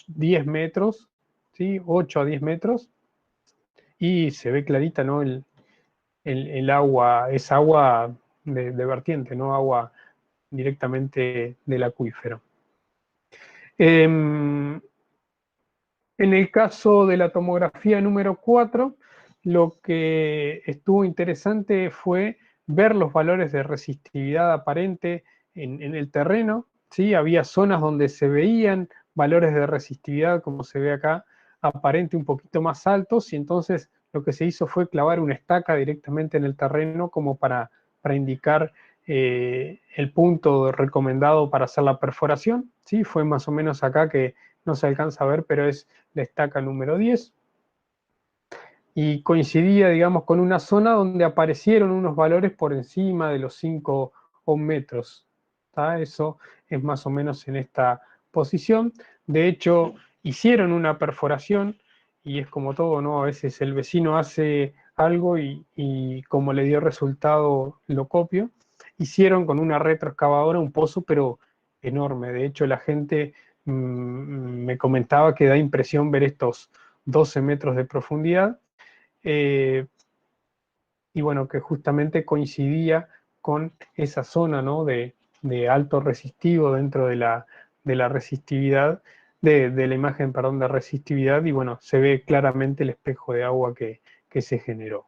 10 metros, ¿sí? 8 a 10 metros, y se ve clarita, ¿no? El agua, es agua de vertiente, no agua directamente del acuífero. En el caso de la tomografía número 4, lo que estuvo interesante fue ver los valores de resistividad aparente en el terreno, ¿sí? Había zonas donde se veían valores de resistividad, como se ve acá, aparente un poquito más altos, y entonces lo que se hizo fue clavar una estaca directamente en el terreno como para indicar el punto recomendado para hacer la perforación, ¿sí? Fue más o menos acá, que no se alcanza a ver, pero es la estaca número 10. Y coincidía, digamos, con una zona donde aparecieron unos valores por encima de los 5 ohmmetros. ¿Tá? Eso es más o menos en esta posición. De hecho, hicieron una perforación, y es como todo, ¿no? A veces el vecino hace algo y como le dio resultado, lo copio. Hicieron con una retroexcavadora un pozo, pero enorme. De hecho, la gente me comentaba que da impresión ver estos 12 metros de profundidad. Y bueno, que justamente coincidía con esa zona, ¿no?, de alto resistivo dentro de la resistividad, de la imagen, perdón, de resistividad, y bueno, se ve claramente el espejo de agua que se generó.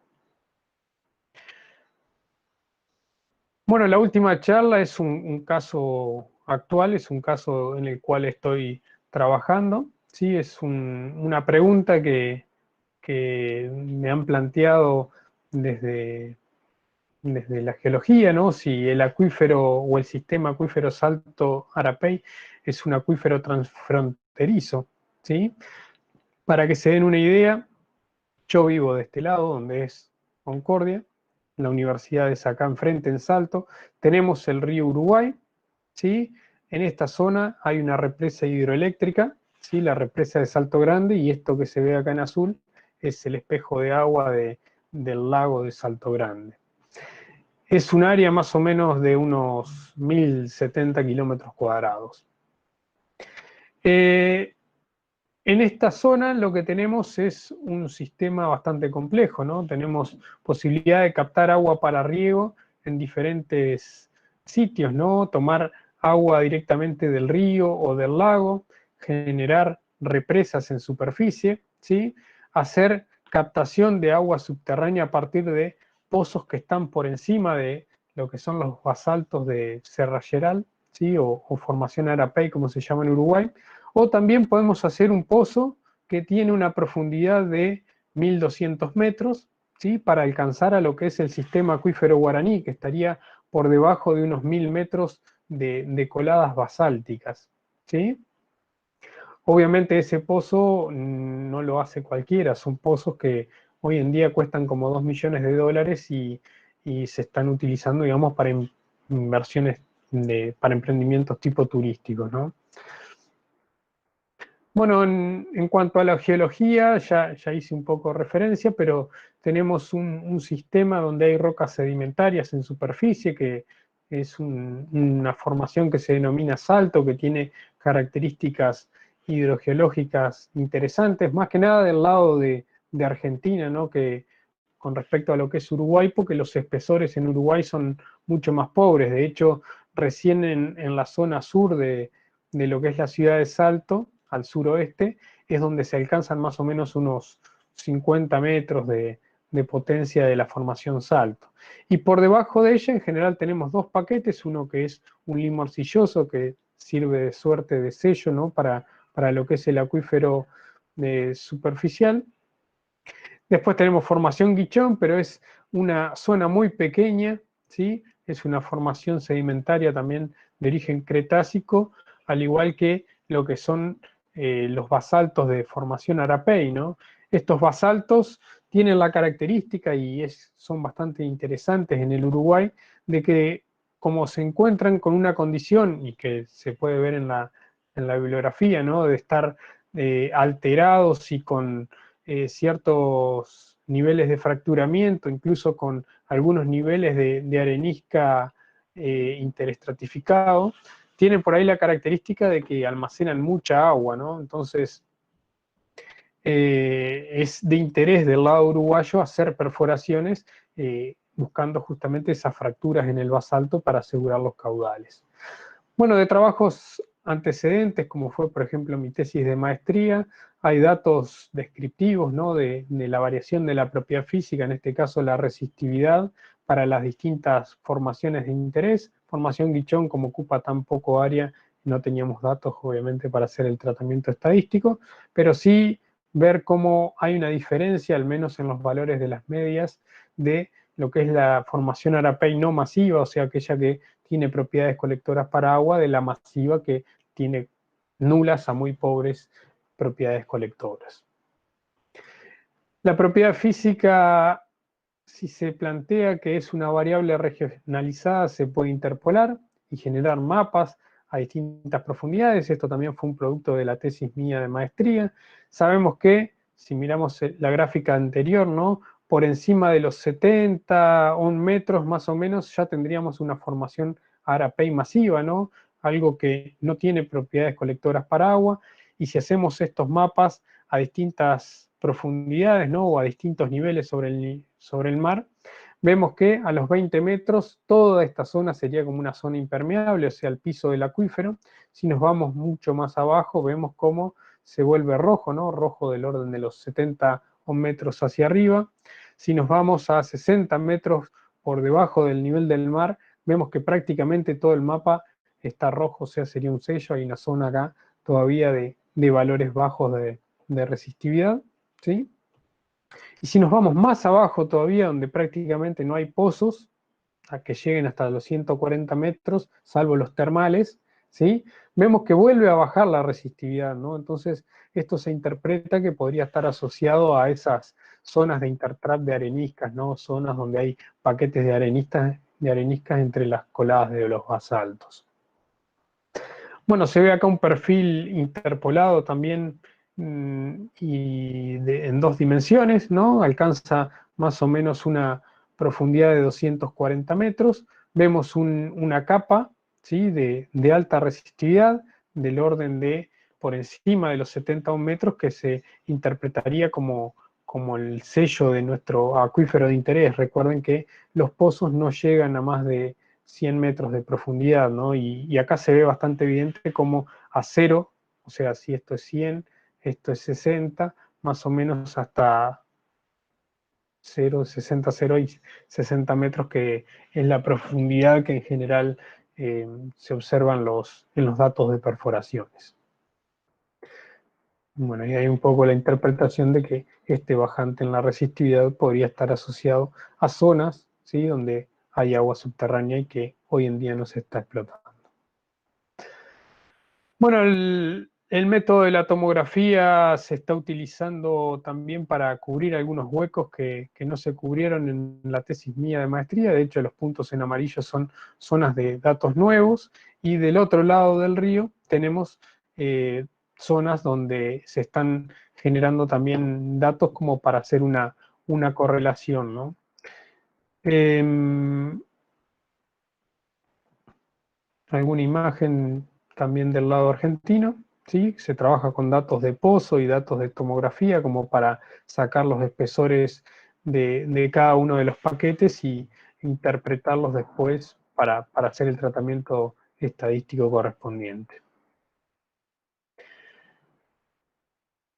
Bueno, la última charla es un caso actual, es un caso en el cual estoy trabajando, ¿sí? Es una pregunta que me han planteado desde la geología, ¿no? Si el acuífero o el sistema acuífero Salto Arapey es un acuífero transfronterizo, ¿sí? Para que se den una idea, yo vivo de este lado, donde es Concordia, la universidad es acá enfrente en Salto, tenemos el río Uruguay, ¿sí? En esta zona hay una represa hidroeléctrica, ¿sí? La represa de Salto Grande, y esto que se ve acá en azul es el espejo de agua del lago de Salto Grande. Es un área más o menos de unos 1070 kilómetros cuadrados. En esta zona lo que tenemos es un sistema bastante complejo, ¿no? Tenemos posibilidad de captar agua para riego en diferentes sitios, ¿no? Tomar agua directamente del río o del lago, generar represas en superficie, ¿sí? Hacer captación de agua subterránea a partir de pozos que están por encima de lo que son los basaltos de Serralleral, ¿sí? o formación Arapey, como se llama en Uruguay. O también podemos hacer un pozo que tiene una profundidad de 1200 metros, ¿sí? Para alcanzar a lo que es el sistema acuífero Guaraní, que estaría por debajo de unos 1000 metros de coladas basálticas, ¿sí? Obviamente ese pozo no lo hace cualquiera, son pozos que hoy en día cuestan como $2 millones y se están utilizando, digamos, para inversiones, para emprendimientos tipo turísticos, ¿no? Bueno, en cuanto a la geología, ya hice un poco referencia, pero tenemos un sistema donde hay rocas sedimentarias en superficie, que es una formación que se denomina salto, que tiene características hidrogeológicas interesantes, más que nada del lado de Argentina, ¿no? Que con respecto a lo que es Uruguay, porque los espesores en Uruguay son mucho más pobres. De hecho, recién en la zona sur de lo que es la ciudad de Salto, al suroeste, es donde se alcanzan más o menos unos 50 metros de de potencia de la formación Salto. Y por debajo de ella, en general, tenemos dos paquetes, uno que es un limo arcilloso, que sirve de suerte de sello, ¿no? para lo que es el acuífero superficial. Después tenemos formación Guichón, pero es una zona muy pequeña, ¿sí? Es una formación sedimentaria también de origen cretácico, al igual que lo que son los basaltos de formación Arapey, ¿no? Estos basaltos tienen la característica, y son bastante interesantes en el Uruguay, de que como se encuentran con una condición, y que se puede ver en la bibliografía, ¿no? De estar alterados y con ciertos niveles de fracturamiento, incluso con algunos niveles de arenisca interestratificado, tienen por ahí la característica de que almacenan mucha agua, ¿no? Entonces, es de interés del lado uruguayo hacer perforaciones buscando justamente esas fracturas en el basalto para asegurar los caudales. Bueno, de trabajos antecedentes, como fue por ejemplo mi tesis de maestría, hay datos descriptivos, ¿no? de la variación de la propiedad física, en este caso la resistividad, para las distintas formaciones de interés. Formación Guichón, como ocupa tan poco área, no teníamos datos obviamente para hacer el tratamiento estadístico, pero sí ver cómo hay una diferencia, al menos en los valores de las medias, de lo que es la formación Arapey no masiva, o sea, aquella que tiene propiedades colectoras para agua, de la masiva que tiene nulas a muy pobres propiedades colectoras. La propiedad física, si se plantea que es una variable regionalizada, se puede interpolar y generar mapas a distintas profundidades. Esto también fue un producto de la tesis mía de maestría. Sabemos que, si miramos la gráfica anterior, ¿no? Por encima de los 70 metros más o menos ya tendríamos una formación Arapey masiva, ¿no? Algo que no tiene propiedades colectoras para agua, y si hacemos estos mapas a distintas profundidades, ¿no? O a distintos niveles sobre el mar, vemos que a los 20 metros toda esta zona sería como una zona impermeable, o sea, el piso del acuífero. Si nos vamos mucho más abajo, vemos cómo se vuelve rojo, ¿no? Rojo del orden de los 70 metros hacia arriba. Si nos vamos a 60 metros por debajo del nivel del mar, vemos que prácticamente todo el mapa está rojo, o sea, sería un sello. Hay una zona acá todavía de valores bajos de resistividad, ¿sí? Y si nos vamos más abajo todavía, donde prácticamente no hay pozos, a que lleguen hasta los 140 metros, salvo los termales, ¿sí? Vemos que vuelve a bajar la resistividad, ¿no? Entonces, esto se interpreta que podría estar asociado a esas zonas de intertrap de areniscas, ¿no? Zonas donde hay paquetes de areniscas entre las coladas de los basaltos. Bueno, se ve acá un perfil interpolado también y en dos dimensiones, ¿no? Alcanza más o menos una profundidad de 240 metros. Vemos una capa, ¿sí? de alta resistividad, del orden de por encima de los 70 metros, que se interpretaría como el sello de nuestro acuífero de interés. Recuerden que los pozos no llegan a más de 100 metros de profundidad, ¿no? Y acá se ve bastante evidente como a cero, o sea, si esto es 100, esto es 60, más o menos hasta 0, 60, 0 y 60 metros, que es la profundidad que en general se observan en los datos de perforaciones. Bueno, y hay un poco la interpretación de que este bajante en la resistividad podría estar asociado a zonas, ¿sí? Donde hay agua subterránea y que hoy en día no se está explotando. Bueno, el método de la tomografía se está utilizando también para cubrir algunos huecos que no se cubrieron en la tesis mía de maestría. De hecho, los puntos en amarillo son zonas de datos nuevos, y del otro lado del río tenemos zonas donde se están generando también datos como para hacer una correlación, ¿no? Alguna imagen también del lado argentino, ¿sí? Se trabaja con datos de pozo y datos de tomografía como para sacar los espesores de cada uno de los paquetes y interpretarlos después para hacer el tratamiento estadístico correspondiente.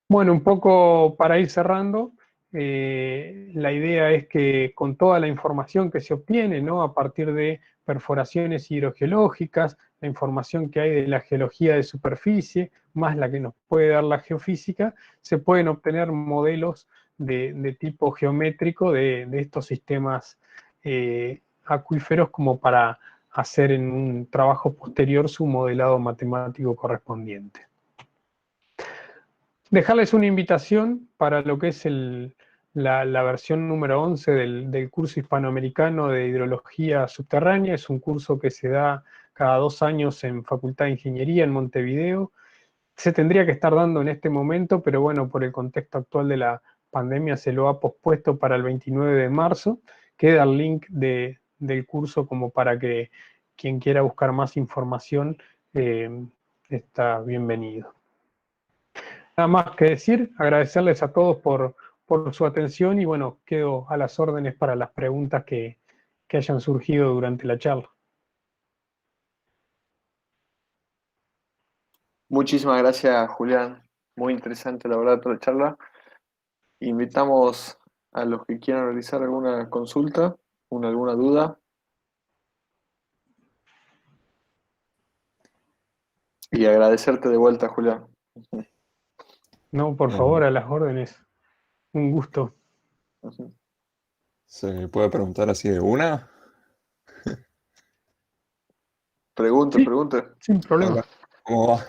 Bueno, un poco para ir cerrando, la idea es que con toda la información que se obtiene, ¿no? A partir de perforaciones hidrogeológicas, la información que hay de la geología de superficie, más la que nos puede dar la geofísica, se pueden obtener modelos de tipo geométrico de estos sistemas acuíferos como para hacer en un trabajo posterior su modelado matemático correspondiente. Dejarles una invitación para lo que es la versión número 11 del curso hispanoamericano de hidrología subterránea. Es un curso que se da cada 2 años en Facultad de Ingeniería en Montevideo. Se tendría que estar dando en este momento, pero bueno, por el contexto actual de la pandemia se lo ha pospuesto para el 29 de marzo. Queda el link del curso como para que quien quiera buscar más información está bienvenido. Nada más que decir, agradecerles a todos por su atención y bueno, quedo a las órdenes para las preguntas que hayan surgido durante la charla. Muchísimas gracias, Julián. Muy interesante, la verdad, toda la charla. Invitamos a los que quieran realizar alguna consulta, alguna duda. Y agradecerte de vuelta, Julián. No, por favor, a las órdenes. Un gusto. ¿Se puede preguntar así de una? Pregunte, Sí. pregunte. Sin problema. Hola, ¿cómo va?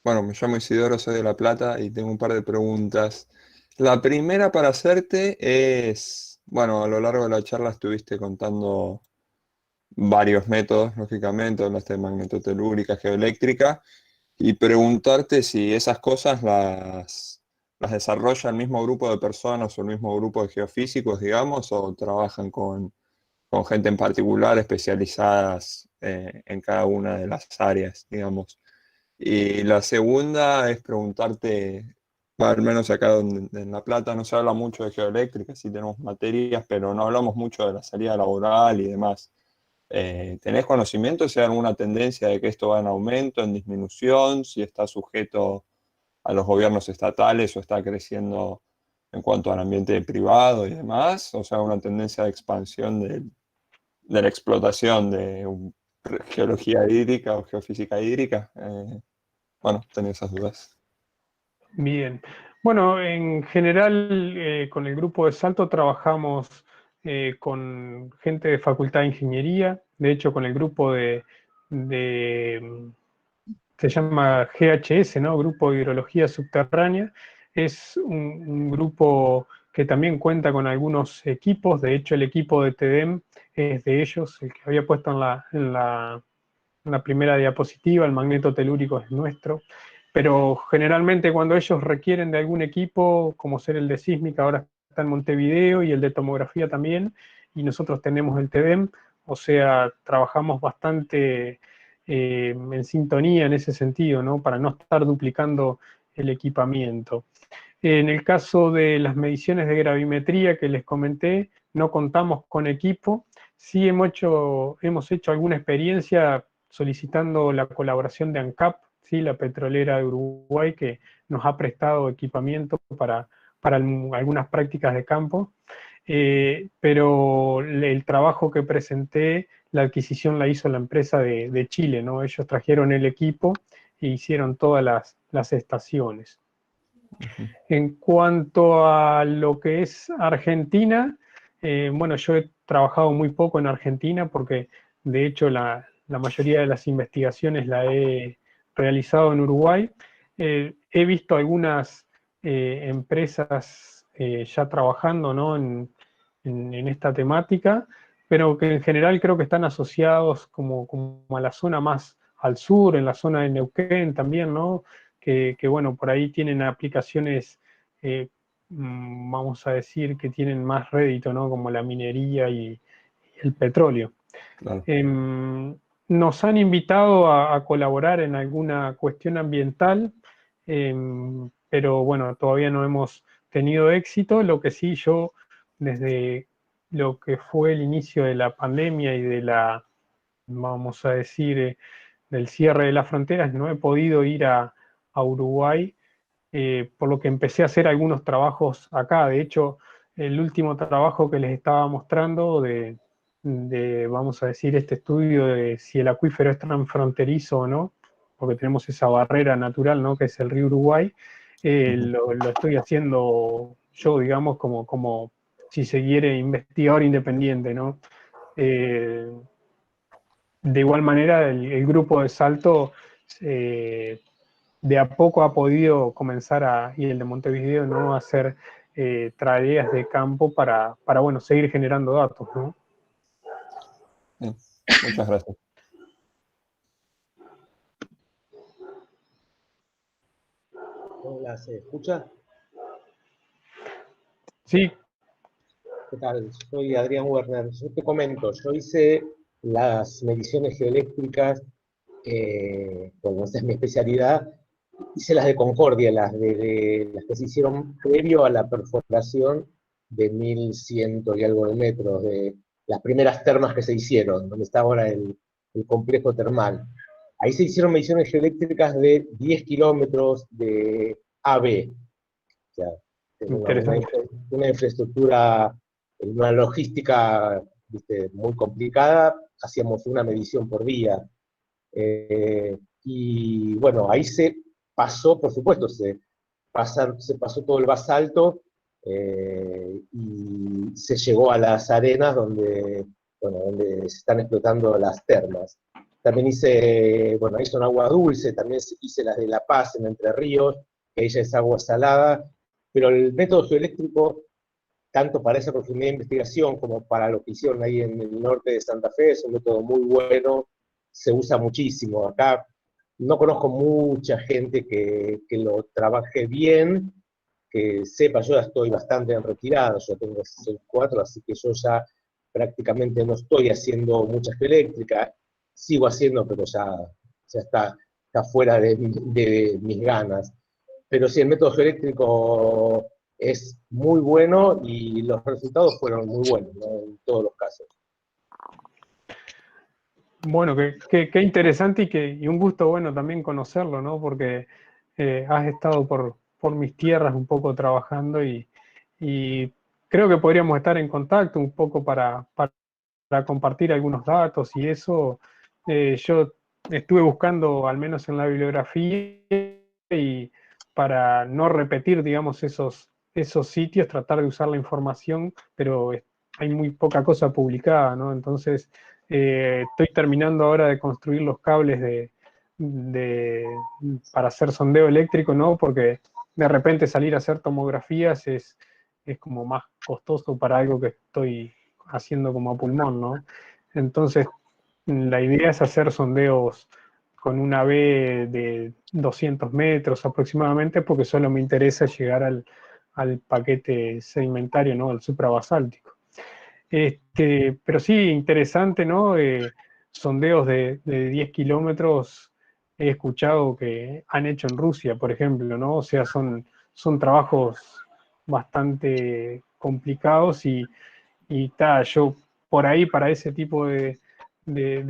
Bueno, me llamo Isidoro, soy de La Plata y tengo un par de preguntas. La primera para hacerte es, bueno, a lo largo de la charla estuviste contando varios métodos, lógicamente, hablaste de magnetotelúrica, geoeléctrica, y preguntarte si esas cosas las desarrolla el mismo grupo de personas o el mismo grupo de geofísicos, digamos, o trabajan con gente en particular especializadas en cada una de las áreas, digamos. Y la segunda es preguntarte, al menos acá en La Plata no se habla mucho de geoeléctrica, sí tenemos materias, pero no hablamos mucho de la salida laboral y demás. ¿Tenés conocimiento si hay alguna tendencia de que esto va en aumento, en disminución, si está sujeto a los gobiernos estatales o está creciendo en cuanto al ambiente privado y demás? O sea, una tendencia de expansión de la explotación de geología hídrica o geofísica hídrica. Bueno, tenía esas dudas. Bien. Bueno, en general con el grupo de Salto trabajamos con gente de Facultad de Ingeniería, de hecho con el grupo se llama GHS, ¿no? Grupo de Hidrología Subterránea. Es un grupo que también cuenta con algunos equipos, de hecho el equipo de TEDEM es de ellos, el que había puesto en la primera diapositiva, el magneto telúrico es nuestro, pero generalmente cuando ellos requieren de algún equipo, como ser el de sísmica, ahora está en Montevideo, y el de tomografía también, y nosotros tenemos el TEDEM, o sea, trabajamos bastante en sintonía en ese sentido, ¿no? Para no estar duplicando el equipamiento. En el caso de las mediciones de gravimetría que les comenté, no contamos con equipo, sí hemos hecho alguna experiencia solicitando la colaboración de ANCAP, ¿sí? La petrolera de Uruguay, que nos ha prestado equipamiento para algunas prácticas de campo, pero el trabajo que presenté, la adquisición la hizo la empresa de Chile, ¿no? Ellos trajeron el equipo e hicieron todas las estaciones. En cuanto a lo que es Argentina, bueno, yo he trabajado muy poco en Argentina porque de hecho la mayoría de las investigaciones la he realizado en Uruguay. He visto algunas empresas ya trabajando, ¿no? en esta temática, pero que en general creo que están asociados como a la zona más al sur, en la zona de Neuquén también, ¿no? Que bueno, por ahí tienen aplicaciones, vamos a decir, que tienen más rédito, ¿no? Como la minería y el petróleo. Claro. Nos han invitado a colaborar en alguna cuestión ambiental, pero bueno, todavía no hemos tenido éxito. Lo que sí, yo, desde lo que fue el inicio de la pandemia y de vamos a decir, del cierre de las fronteras, no he podido ir a Uruguay por lo que empecé a hacer algunos trabajos acá. De hecho, el último trabajo que les estaba mostrando vamos a decir, este estudio de si el acuífero es transfronterizo o no, porque tenemos esa barrera natural, ¿no?, que es el río Uruguay, lo estoy haciendo yo, digamos, como si se quiere, investigador independiente, ¿no? De igual manera, el grupo de Salto de a poco ha podido comenzar y el de Montevideo, ¿no?, a hacer tareas de campo para bueno, seguir generando datos, ¿no? Bien, muchas gracias. Hola, ¿se escucha? Sí, ¿Qué tal? Soy Adrián Werner. Yo te comento, yo hice las mediciones geoeléctricas, bueno, esa es mi especialidad, hice las de Concordia, las que se hicieron previo a la perforación de 1100 y algo de metros, de las primeras termas que se hicieron, donde está ahora el complejo termal. Ahí se hicieron mediciones geoeléctricas de 10 kilómetros de AB, o sea, interesante. una infraestructura, una logística, ¿viste?, muy complicada. Hacíamos una medición por día. Y bueno, ahí se pasó, por supuesto, se pasó todo el basalto, y se llegó a las arenas donde se están explotando las termas. También hice, bueno, ahí son agua dulce, también hice las de La Paz en Entre Ríos, que ella es agua salada, pero el método geoeléctrico, tanto para esa profundidad de investigación como para lo que hicieron ahí en el norte de Santa Fe, es un método muy bueno, se usa muchísimo. Acá no conozco mucha gente que lo trabaje bien, que sepa. Yo ya estoy bastante en retirada, yo tengo 64, así que yo ya prácticamente no estoy haciendo mucha geoeléctrica, sigo haciendo, pero ya está fuera de mis ganas. Pero sí, el método geoeléctrico es muy bueno y los resultados fueron muy buenos, ¿no?, en todos los casos. Bueno, qué interesante y un gusto, bueno, también conocerlo, ¿no? Porque has estado por mis tierras un poco trabajando y creo que podríamos estar en contacto un poco para compartir algunos datos y eso. Yo estuve buscando, al menos en la bibliografía, y para no repetir, digamos, esos sitios, tratar de usar la información, pero hay muy poca cosa publicada, ¿no? Entonces, estoy terminando ahora de construir los cables para hacer sondeo eléctrico, ¿no? Porque de repente salir a hacer tomografías es como más costoso para algo que estoy haciendo como a pulmón, ¿no? Entonces, la idea es hacer sondeos con una B de 200 metros aproximadamente, porque solo me interesa llegar al paquete sedimentario, ¿no?, al suprabasáltico. Pero sí, interesante, ¿no? Sondeos de 10 kilómetros he escuchado que han hecho en Rusia, por ejemplo, ¿no? O sea, son trabajos bastante complicados y yo por ahí para ese tipo de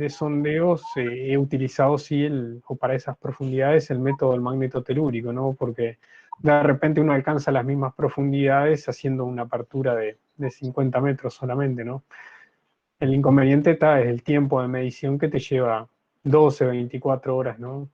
sondeos he utilizado, sí, o para esas profundidades, el método del magneto telúrico, ¿no? Porque de repente uno alcanza las mismas profundidades haciendo una apertura de 50 metros solamente, ¿no? El inconveniente es el tiempo de medición que te lleva 12, 24 horas, ¿no?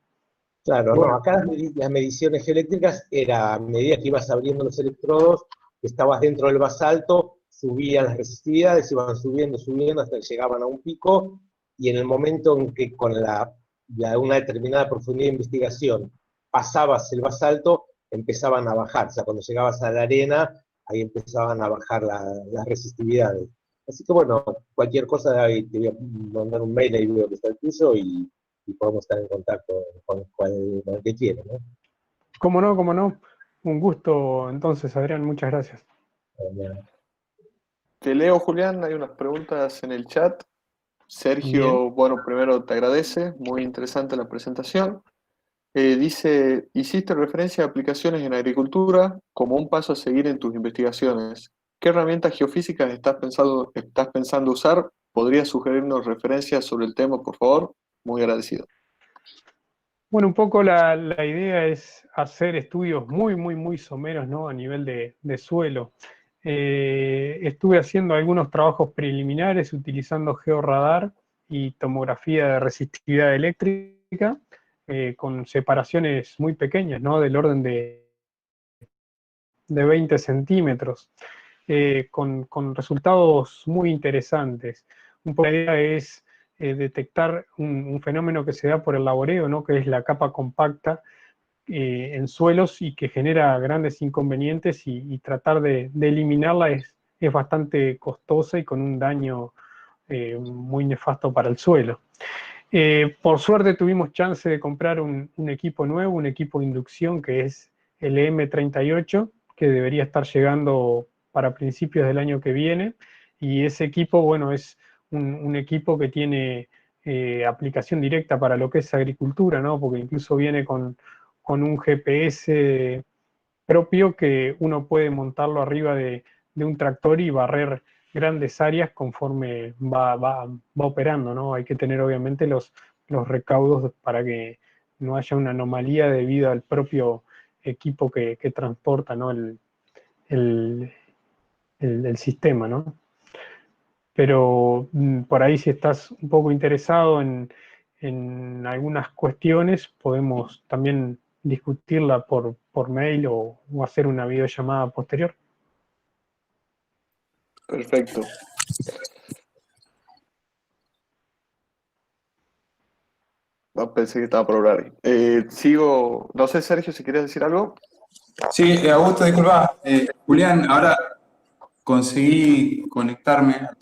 Claro, no, Bueno, acá las mediciones geoeléctricas era a medida que ibas abriendo los electrodos, estabas dentro del basalto, subían las resistividades, iban subiendo hasta que llegaban a un pico, y en el momento en que con una determinada profundidad de investigación pasabas el basalto, empezaban a bajar. O sea, cuando llegabas a la arena, ahí empezaban a bajar las resistividades. Así que bueno, cualquier cosa, ahí te voy a mandar un mail, ahí veo que está el tuyo, y podemos estar en contacto con el que quiera, ¿no? cómo no, cómo no. Un gusto, entonces, Adrián, muchas gracias. Te leo, Julián, hay unas preguntas en el chat. Sergio, Bien. bueno, primero te agradece, muy interesante la presentación. Dice, hiciste referencia a aplicaciones en agricultura como un paso a seguir en tus investigaciones. ¿Qué herramientas geofísicas estás pensando usar? ¿Podrías sugerirnos referencias sobre el tema, por favor? Muy agradecido. Bueno, un poco la idea es hacer estudios muy someros, ¿no? A nivel de suelo. Estuve haciendo algunos trabajos preliminares utilizando georradar y tomografía de resistividad eléctrica, con separaciones muy pequeñas, ¿no? Del orden de 20 centímetros, con resultados muy interesantes. Un poco la idea es detectar un fenómeno que se da por el laboreo, ¿no? Que es la capa compacta en suelos y que genera grandes inconvenientes, y tratar de eliminarla es bastante costosa y con un daño muy nefasto para el suelo. Por suerte tuvimos chance de comprar un equipo nuevo, un equipo de inducción que es el M38, que debería estar llegando para principios del año que viene, y ese equipo, bueno, es un equipo que tiene aplicación directa para lo que es agricultura, ¿no? Porque incluso viene con un GPS propio que uno puede montarlo arriba de un tractor y barrer grandes áreas conforme va operando, ¿no? Hay que tener obviamente los recaudos para que no haya una anomalía debido al propio equipo que transporta, ¿no? el sistema, ¿no? Pero por ahí, si estás un poco interesado en algunas cuestiones, podemos también discutirla por mail o hacer una videollamada posterior. Perfecto. No, pensé que estaba por hablar. Sigo, no sé, Sergio, si quieres decir algo. Sí, Augusto, disculpa. Julián, ahora conseguí conectarme al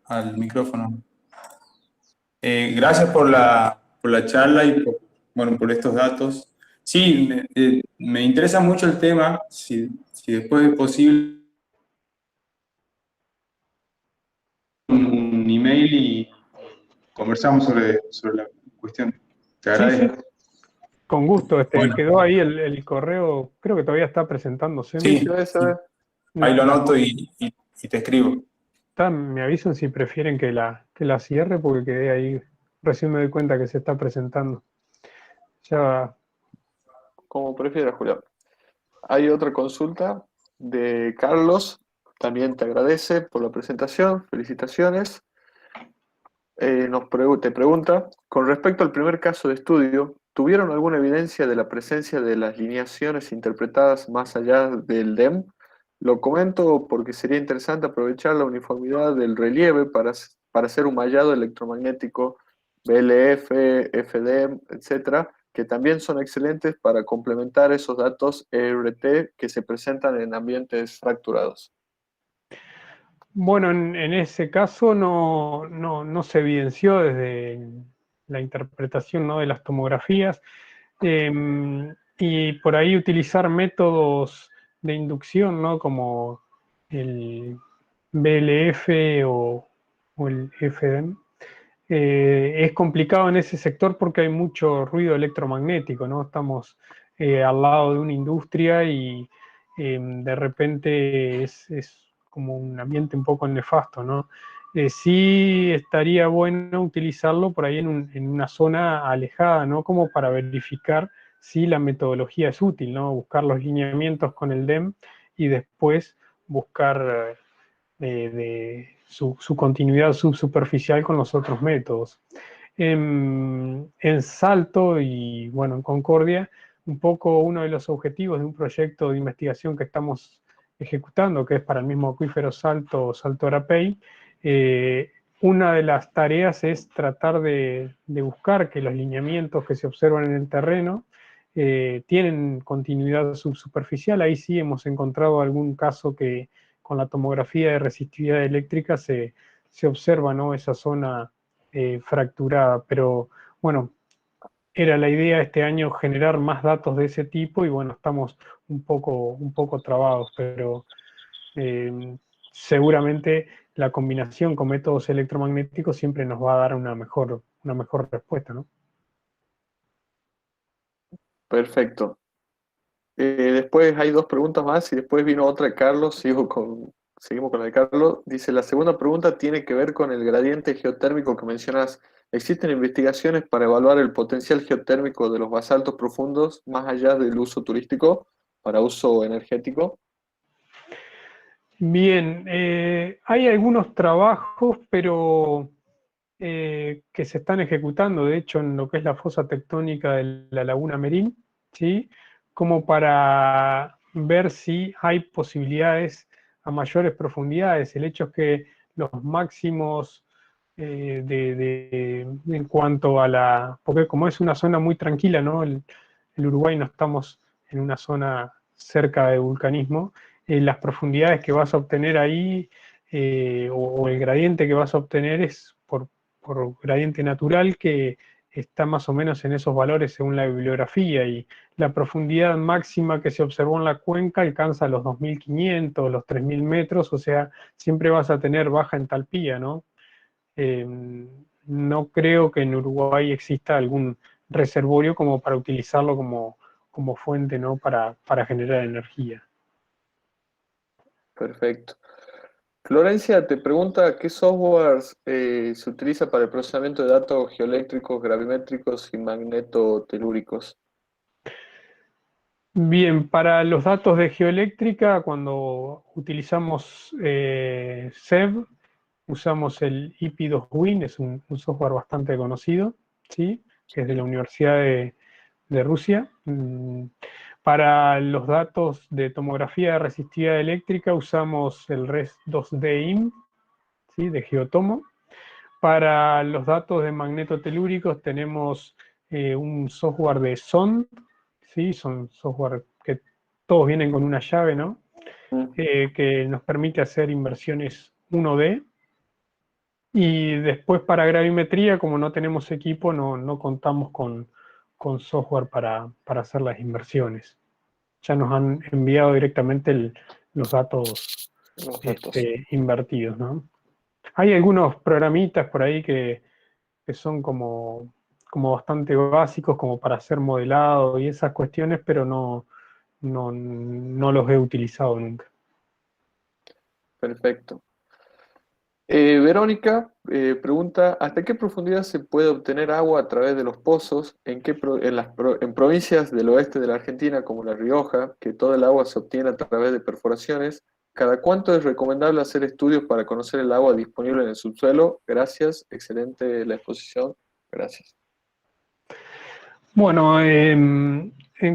al micrófono. Gracias por la charla y por estos datos. Sí, me interesa mucho el tema. Si después es posible, un email y conversamos sobre la cuestión. Te agradezco. Sí, con gusto. Bueno. Quedó ahí el correo, creo que todavía está presentándose. Sí, ahí lo anoto y te escribo. Me avisan si prefieren que la cierre, porque quedé ahí, recién me doy cuenta que se está presentando. Ya. Como prefieras, Julián. Hay otra consulta de Carlos, también te agradece por la presentación, felicitaciones. Te pregunta, con respecto al primer caso de estudio, ¿tuvieron alguna evidencia de la presencia de las lineaciones interpretadas más allá del DEM? Lo comento porque sería interesante aprovechar la uniformidad del relieve para hacer un mallado electromagnético BLF, FDM, etcétera, que también son excelentes para complementar esos datos ERT que se presentan en ambientes fracturados. Bueno, en ese caso no se evidenció desde la interpretación, ¿no? De las tomografías, y por ahí utilizar métodos de inducción, ¿no? Como el BLF o el FDM. Es complicado en ese sector porque hay mucho ruido electromagnético, ¿no? Estamos al lado de una industria y de repente es como un ambiente un poco nefasto, ¿no? Sí estaría bueno utilizarlo por ahí en una zona alejada, ¿no? Como para verificar si la metodología es útil, ¿no? Buscar los lineamientos con el DEM y después buscar su continuidad subsuperficial con los otros métodos. En Salto y bueno, en Concordia, un poco uno de los objetivos de un proyecto de investigación que estamos ejecutando, que es para el mismo acuífero Salto Arapey, una de las tareas es tratar de buscar que los lineamientos que se observan en el terreno tienen continuidad subsuperficial. Ahí sí hemos encontrado algún caso que con la tomografía de resistividad eléctrica se observa, ¿no? Esa zona fracturada, pero bueno, era la idea este año generar más datos de ese tipo y bueno, estamos un poco trabados, pero seguramente la combinación con métodos electromagnéticos siempre nos va a dar una mejor respuesta, ¿no? Perfecto. Después hay dos preguntas más y después vino otra de Carlos, seguimos con la de Carlos. Dice, la segunda pregunta tiene que ver con el gradiente geotérmico que mencionas ¿Existen investigaciones para evaluar el potencial geotérmico de los basaltos profundos más allá del uso turístico para uso energético? Bien, hay algunos trabajos, pero que se están ejecutando, de hecho, en lo que es la fosa tectónica de la Laguna Merín, ¿sí? Como para ver si hay posibilidades a mayores profundidades. El hecho es que los máximos en cuanto a porque como es una zona muy tranquila, ¿no? El Uruguay no estamos en una zona cerca de vulcanismo, las profundidades que vas a obtener ahí, o el gradiente que vas a obtener es por gradiente natural, que está más o menos en esos valores según la bibliografía, y la profundidad máxima que se observó en la cuenca alcanza los 2.500, los 3.000 metros, o sea, siempre vas a tener baja entalpía, ¿no? No creo que en Uruguay exista algún reservorio como para utilizarlo como fuente, ¿no? Para generar energía. Perfecto. Florencia te pregunta qué software se utiliza para el procesamiento de datos geoeléctricos, gravimétricos y magnetotelúricos. Bien, para los datos de geoeléctrica, cuando utilizamos SEV, usamos el IP2Win, es un software bastante conocido, ¿sí? Que es de la Universidad de Rusia. Para los datos de tomografía de resistividad eléctrica usamos el RES2D-IM, ¿sí? De Geotomo. Para los datos de magnetotelúricos tenemos un software de SOND, ¿sí? Son software que todos vienen con una llave, ¿no? Que nos permite hacer inversiones 1D. Y después para gravimetría, como no tenemos equipo, no contamos con software para hacer las inversiones. Ya nos han enviado directamente los datos invertidos, ¿no? Hay algunos programitas por ahí que son como bastante básicos, como para hacer modelado y esas cuestiones, pero no los he utilizado nunca. Perfecto. Verónica pregunta, ¿hasta qué profundidad se puede obtener agua a través de los pozos? En provincias del oeste de la Argentina, como La Rioja, que todo el agua se obtiene a través de perforaciones, ¿cada cuánto es recomendable hacer estudios para conocer el agua disponible en el subsuelo? Gracias, excelente la exposición. Gracias. Bueno, en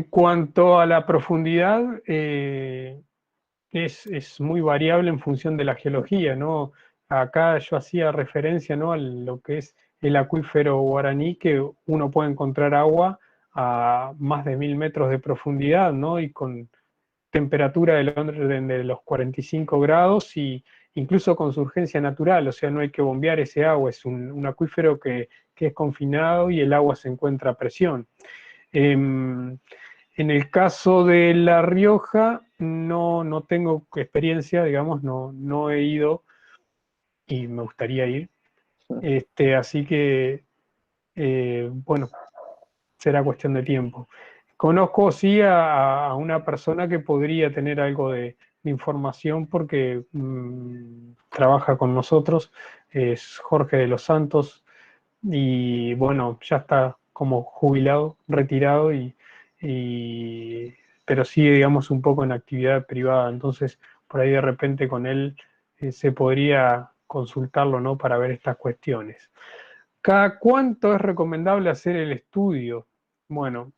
cuanto a la profundidad, es muy variable en función de la geología, ¿no? Acá yo hacía referencia, ¿no?, a lo que es el acuífero Guaraní, que uno puede encontrar agua a más de 1.000 metros de profundidad, ¿no? Y con temperatura del orden de los 45 grados, y incluso con surgencia natural, o sea, no hay que bombear ese agua, es un acuífero que es confinado y el agua se encuentra a presión. En el caso de La Rioja, no tengo experiencia, digamos, no he ido y me gustaría ir. Así que, bueno, será cuestión de tiempo. Conozco, sí, a una persona que podría tener algo de información porque trabaja con nosotros, es Jorge de los Santos, y bueno, ya está como jubilado, retirado, pero sigue, digamos, un poco en actividad privada, entonces por ahí de repente con él se podría consultarlo, ¿no?, para ver estas cuestiones. ¿Cada cuánto es recomendable hacer el estudio? Bueno,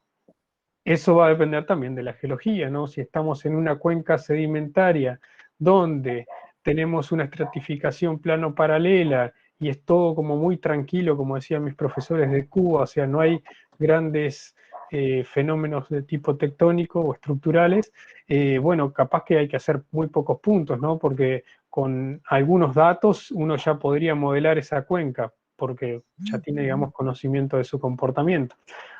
eso va a depender también de la geología, ¿no? Si estamos en una cuenca sedimentaria donde tenemos una estratificación plano paralela y es todo como muy tranquilo, como decían mis profesores de Cuba, o sea, no hay grandes fenómenos de tipo tectónico o estructurales, bueno, capaz que hay que hacer muy pocos puntos, ¿no? Porque con algunos datos uno ya podría modelar esa cuenca, porque ya tiene, digamos, conocimiento de su comportamiento.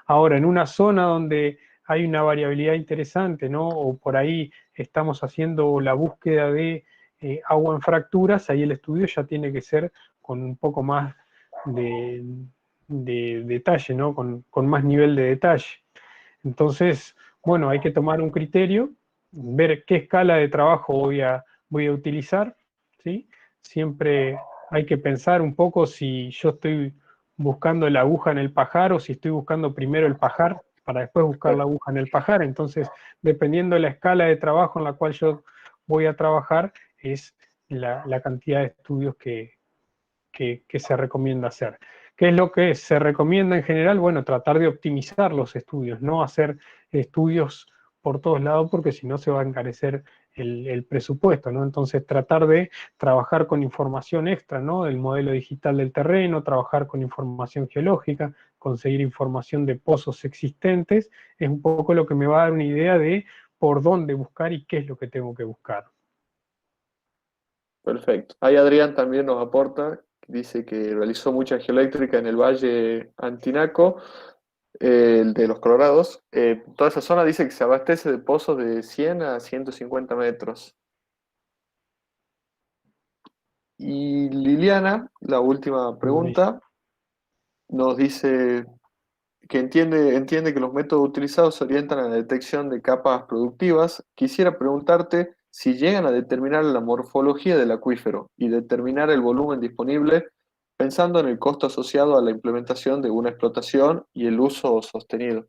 Ahora, en una zona donde hay una variabilidad interesante, ¿no?, o por ahí estamos haciendo la búsqueda de agua en fracturas, ahí el estudio ya tiene que ser con un poco más de detalle, ¿no?, con más nivel de detalle. Entonces, bueno, hay que tomar un criterio, ver qué escala de trabajo voy a utilizar, ¿sí? Siempre hay que pensar un poco si yo estoy buscando la aguja en el pajar o si estoy buscando primero el pajar para después buscar la aguja en el pajar. Entonces, dependiendo de la escala de trabajo en la cual yo voy a trabajar, es la cantidad de estudios que se recomienda hacer. ¿Qué es lo que se recomienda en general? Bueno, tratar de optimizar los estudios, no hacer estudios por todos lados porque si no se va a encarecer el presupuesto, ¿no? Entonces tratar de trabajar con información extra, ¿no? Del modelo digital del terreno, trabajar con información geológica, conseguir información de pozos existentes, es un poco lo que me va a dar una idea de por dónde buscar y qué es lo que tengo que buscar. Perfecto. Ahí Adrián también nos aporta, dice que realizó mucha geoeléctrica en el Valle Antinaco, el de los Colorados. Toda esa zona dice que se abastece de pozos de 100 a 150 metros. Y Liliana, la última pregunta, nos dice que entiende que los métodos utilizados se orientan a la detección de capas productivas. Quisiera preguntarte si llegan a determinar la morfología del acuífero y determinar el volumen disponible pensando en el costo asociado a la implementación de una explotación y el uso sostenido.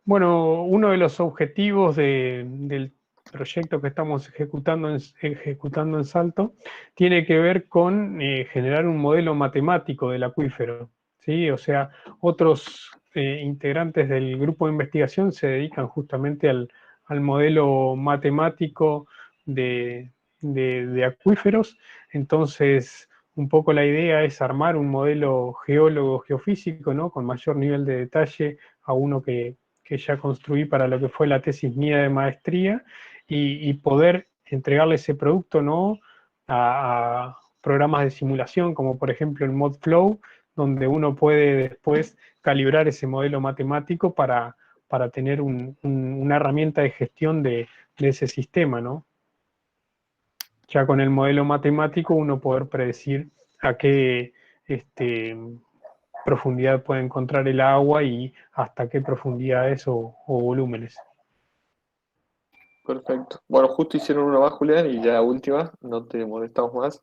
Bueno, uno de los objetivos del proyecto que estamos ejecutando en Salto tiene que ver con generar un modelo matemático del acuífero, ¿sí? O sea, otros integrantes del grupo de investigación se dedican justamente al modelo matemático de acuíferos. Entonces, un poco la idea es armar un modelo geólogo-geofísico, ¿no? Con mayor nivel de detalle a uno que ya construí para lo que fue la tesis mía de maestría y poder entregarle ese producto, ¿no? a programas de simulación, como por ejemplo el ModFlow, donde uno puede después calibrar ese modelo matemático para tener una herramienta de gestión de ese sistema, ¿no? Ya con el modelo matemático uno poder predecir a qué profundidad puede encontrar el agua y hasta qué profundidades o volúmenes. Perfecto. Bueno, justo hicieron una más, Julián, y ya última, no te molestamos más.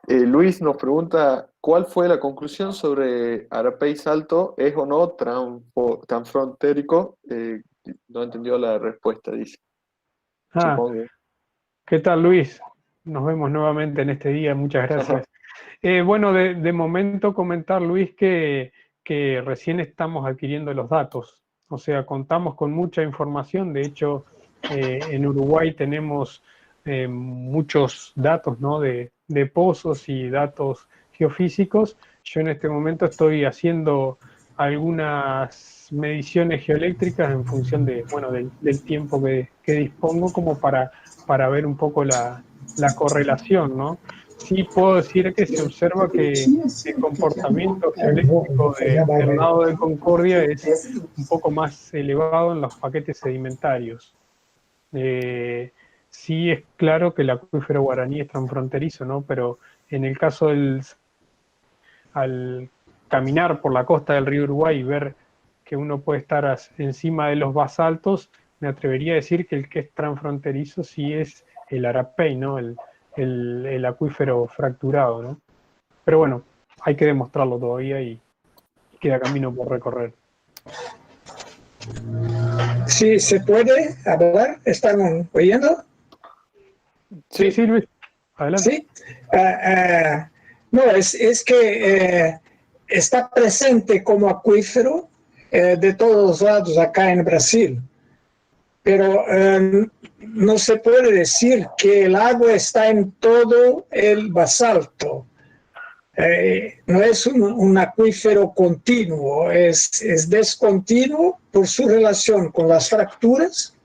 Luis nos pregunta, ¿cuál fue la conclusión sobre Arapey Salto? ¿Es o no transfrontérico? No entendió la respuesta, dice. Supongo. ¿Qué tal, Luis? Nos vemos nuevamente en este día, muchas gracias. Bueno, de momento comentar, Luis, que recién estamos adquiriendo los datos. O sea, contamos con mucha información. De hecho, en Uruguay tenemos muchos datos, ¿no? de pozos y datos geofísicos. Yo en este momento estoy haciendo algunas mediciones geoeléctricas en función de, bueno, del tiempo que dispongo como para ver un poco la correlación, ¿no? Sí puedo decir que se observa que el comportamiento geoeléctrico del lado de Concordia es un poco más elevado en los paquetes sedimentarios. Sí es claro que el acuífero guaraní es transfronterizo, ¿no? Pero en el caso al caminar por la costa del río Uruguay y ver que uno puede estar encima de los basaltos, me atrevería a decir que el que es transfronterizo sí es el Arapey, ¿no? El acuífero fracturado, ¿no? Pero bueno, hay que demostrarlo todavía y queda camino por recorrer. Sí, ¿se puede hablar? ¿Están oyendo? Sí, sí, Luis, adelante. Sí. No, es que está presente como acuífero de todos los lados acá en Brasil. Pero no se puede decir que el agua está en todo el basalto. No es un acuífero continuo, es descontinuo por su relación con las fracturas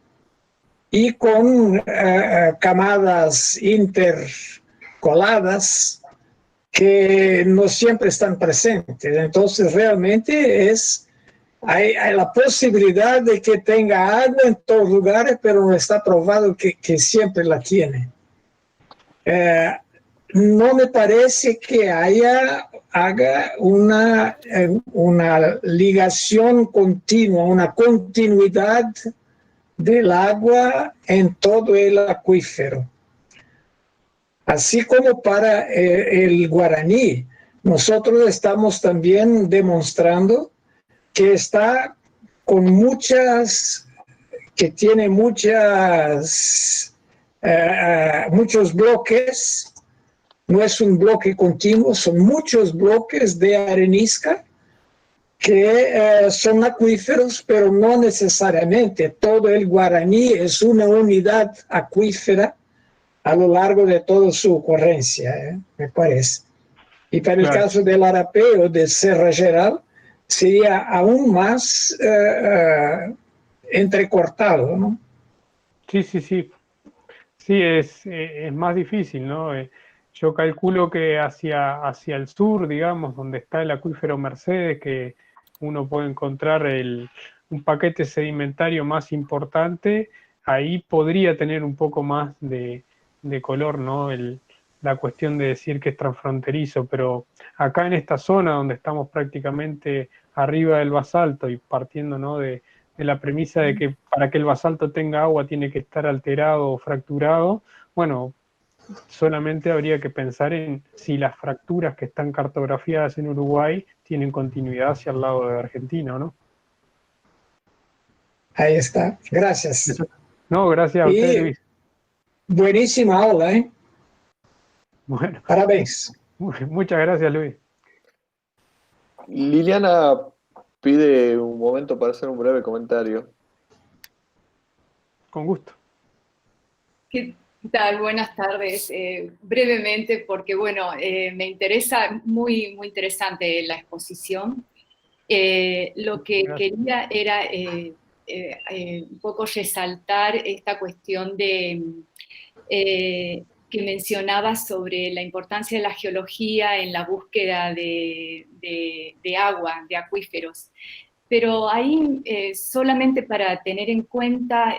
y con camadas intercoladas que no siempre están presentes. Entonces realmente hay la posibilidad de que tenga agua en todos lugares, pero no está probado que siempre la tiene. No me parece que haga una ligación continua, una continuidad del agua en todo el acuífero. Así como para el Guaraní, nosotros estamos también demostrando que está con que tiene muchos bloques, no es un bloque continuo, son muchos bloques de arenisca que son acuíferos, pero no necesariamente. Todo el Guaraní es una unidad acuífera a lo largo de toda su ocurrencia, me parece. Y para el caso del Arapeo, de Serra Geral, sería aún más entrecortado, ¿no? Sí. Sí, es más difícil, ¿no? Yo calculo que hacia el sur, digamos, donde está el acuífero Mercedes, que uno puede encontrar un paquete sedimentario más importante, ahí podría tener un poco más de color, ¿no? La cuestión de decir que es transfronterizo, pero acá en esta zona donde estamos prácticamente arriba del basalto y partiendo, ¿no?, de la premisa de que para que el basalto tenga agua tiene que estar alterado o fracturado, bueno, solamente habría que pensar en si las fracturas que están cartografiadas en Uruguay tienen continuidad hacia el lado de Argentina, ¿no? Ahí está, gracias. No, gracias a usted, Luis. Buenísima aula, ¿eh? Bueno. Parabéns. Muchas gracias, Luis. Liliana pide un momento para hacer un breve comentario. Con gusto. ¿Qué tal? Buenas tardes. Brevemente, porque bueno, me interesa, muy interesante la exposición. Lo que quería era un poco resaltar esta cuestión de que mencionaba sobre la importancia de la geología en la búsqueda de agua, de acuíferos. Pero ahí solamente para tener en cuenta,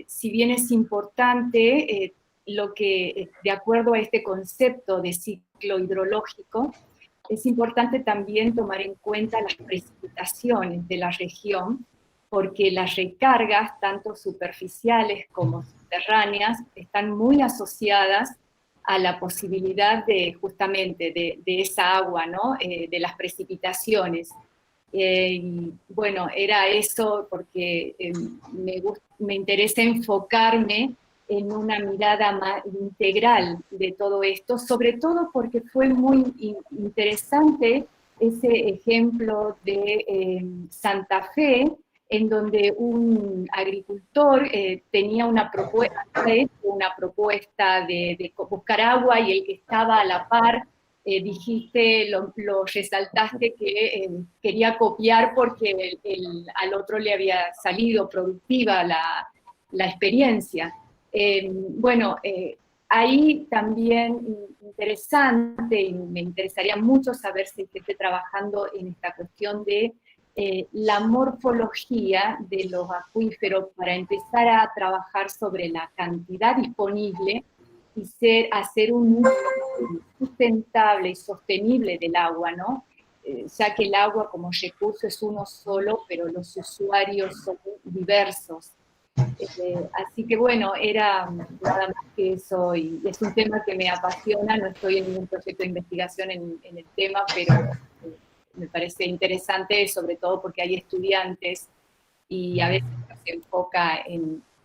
si bien es importante lo que, de acuerdo a este concepto de ciclo hidrológico, es importante también tomar en cuenta las precipitaciones de la región, porque las recargas, tanto superficiales como subterráneas, están muy asociadas a la posibilidad de, justamente, de esa agua, ¿no? De las precipitaciones. Y bueno, era eso porque me interesa enfocarme en una mirada más integral de todo esto, sobre todo porque fue muy interesante ese ejemplo de Santa Fe, en donde un agricultor tenía una propuesta de buscar agua, y el que estaba a la par, dijiste, lo resaltaste, que quería copiar porque al otro le había salido productiva la experiencia. Bueno, ahí también interesante, y me interesaría mucho saber si esté trabajando en esta cuestión de la morfología de los acuíferos para empezar a trabajar sobre la cantidad disponible y hacer un uso sustentable y sostenible del agua, ¿no? Ya que el agua como recurso es uno solo, pero los usuarios son diversos. Así que bueno, era nada más que eso, y es un tema que me apasiona. No estoy en ningún proyecto de investigación en el tema, pero me parece interesante, sobre todo porque hay estudiantes y a veces se enfoca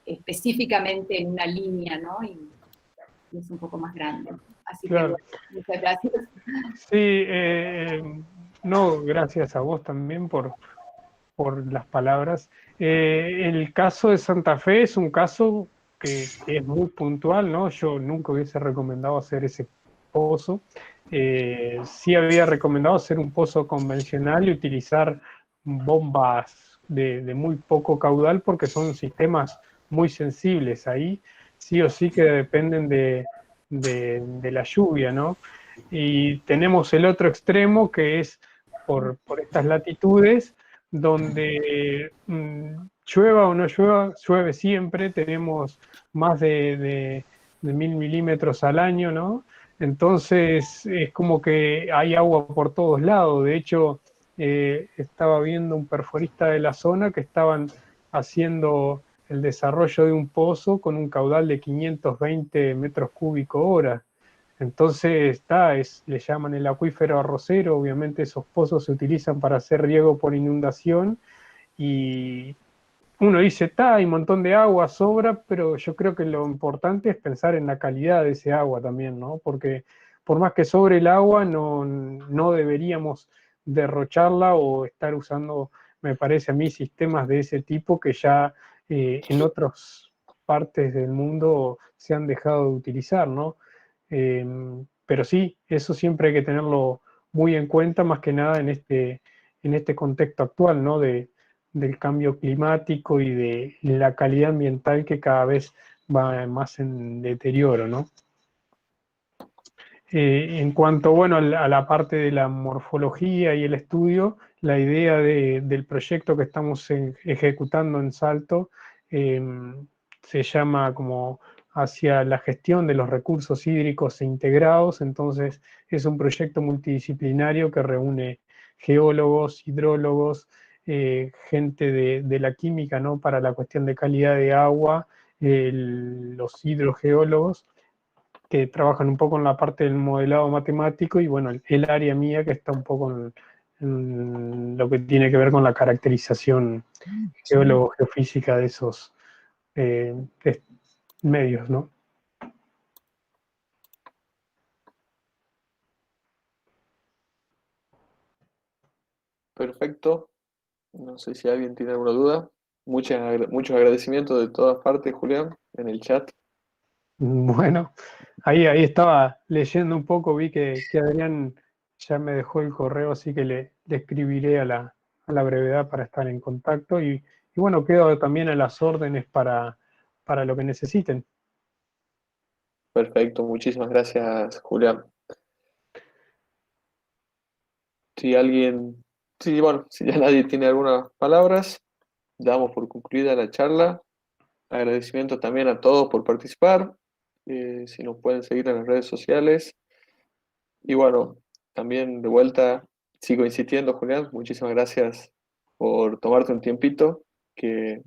específicamente en una línea, ¿no? Y es un poco más grande. Así claro. Que bueno, muchas gracias. Sí, no, gracias a vos también por las palabras. El caso de Santa Fe es un caso que es muy puntual, ¿no? Yo nunca hubiese recomendado hacer ese pozo. Sí había recomendado hacer un pozo convencional y utilizar bombas de muy poco caudal, porque son sistemas muy sensibles. Ahí sí o sí que dependen de la lluvia, ¿no? Y tenemos el otro extremo, que es por estas latitudes, donde llueva o no llueva, llueve siempre. Tenemos más de 1000 milímetros al año, ¿no? Entonces es como que hay agua por todos lados. De hecho, estaba viendo un perforista de la zona que estaban haciendo el desarrollo de un pozo con un caudal de 520 metros cúbicos hora. Entonces, le llaman el acuífero arrocero. Obviamente esos pozos se utilizan para hacer riego por inundación, y uno dice, hay un montón de agua, sobra, pero yo creo que lo importante es pensar en la calidad de ese agua también, ¿no? Porque por más que sobre el agua, no deberíamos derrocharla o estar usando, me parece a mí, sistemas de ese tipo que ya en otras partes del mundo se han dejado de utilizar, ¿no? Pero sí, eso siempre hay que tenerlo muy en cuenta, más que nada en este contexto actual, ¿no? Del cambio climático y de la calidad ambiental que cada vez va más en deterioro, ¿no? En cuanto, bueno, a la parte de la morfología y el estudio, la idea del proyecto que estamos ejecutando en Salto se llama como hacia la gestión de los recursos hídricos integrados. Entonces es un proyecto multidisciplinario que reúne geólogos, hidrólogos, gente de la química, ¿no? Para la cuestión de calidad de agua, los hidrogeólogos, que trabajan un poco en la parte del modelado matemático, y bueno, el área mía que está un poco en lo que tiene que ver con la caracterización geólogo-geofísica de esos de medios, ¿no? Perfecto. No sé si alguien tiene alguna duda. Muchos agradecimientos de todas partes, Julián, en el chat. Bueno, ahí estaba leyendo un poco, vi que Adrián ya me dejó el correo, así que le escribiré a la brevedad para estar en contacto, y bueno, quedo también a las órdenes para lo que necesiten. Perfecto, muchísimas gracias, Julián. Si alguien, sí, bueno, si ya nadie tiene algunas palabras, damos por concluida la charla. Agradecimiento también a todos por participar. Si nos pueden seguir en las redes sociales. Y bueno, también de vuelta sigo insistiendo, Julián, muchísimas gracias por tomarte un tiempito, que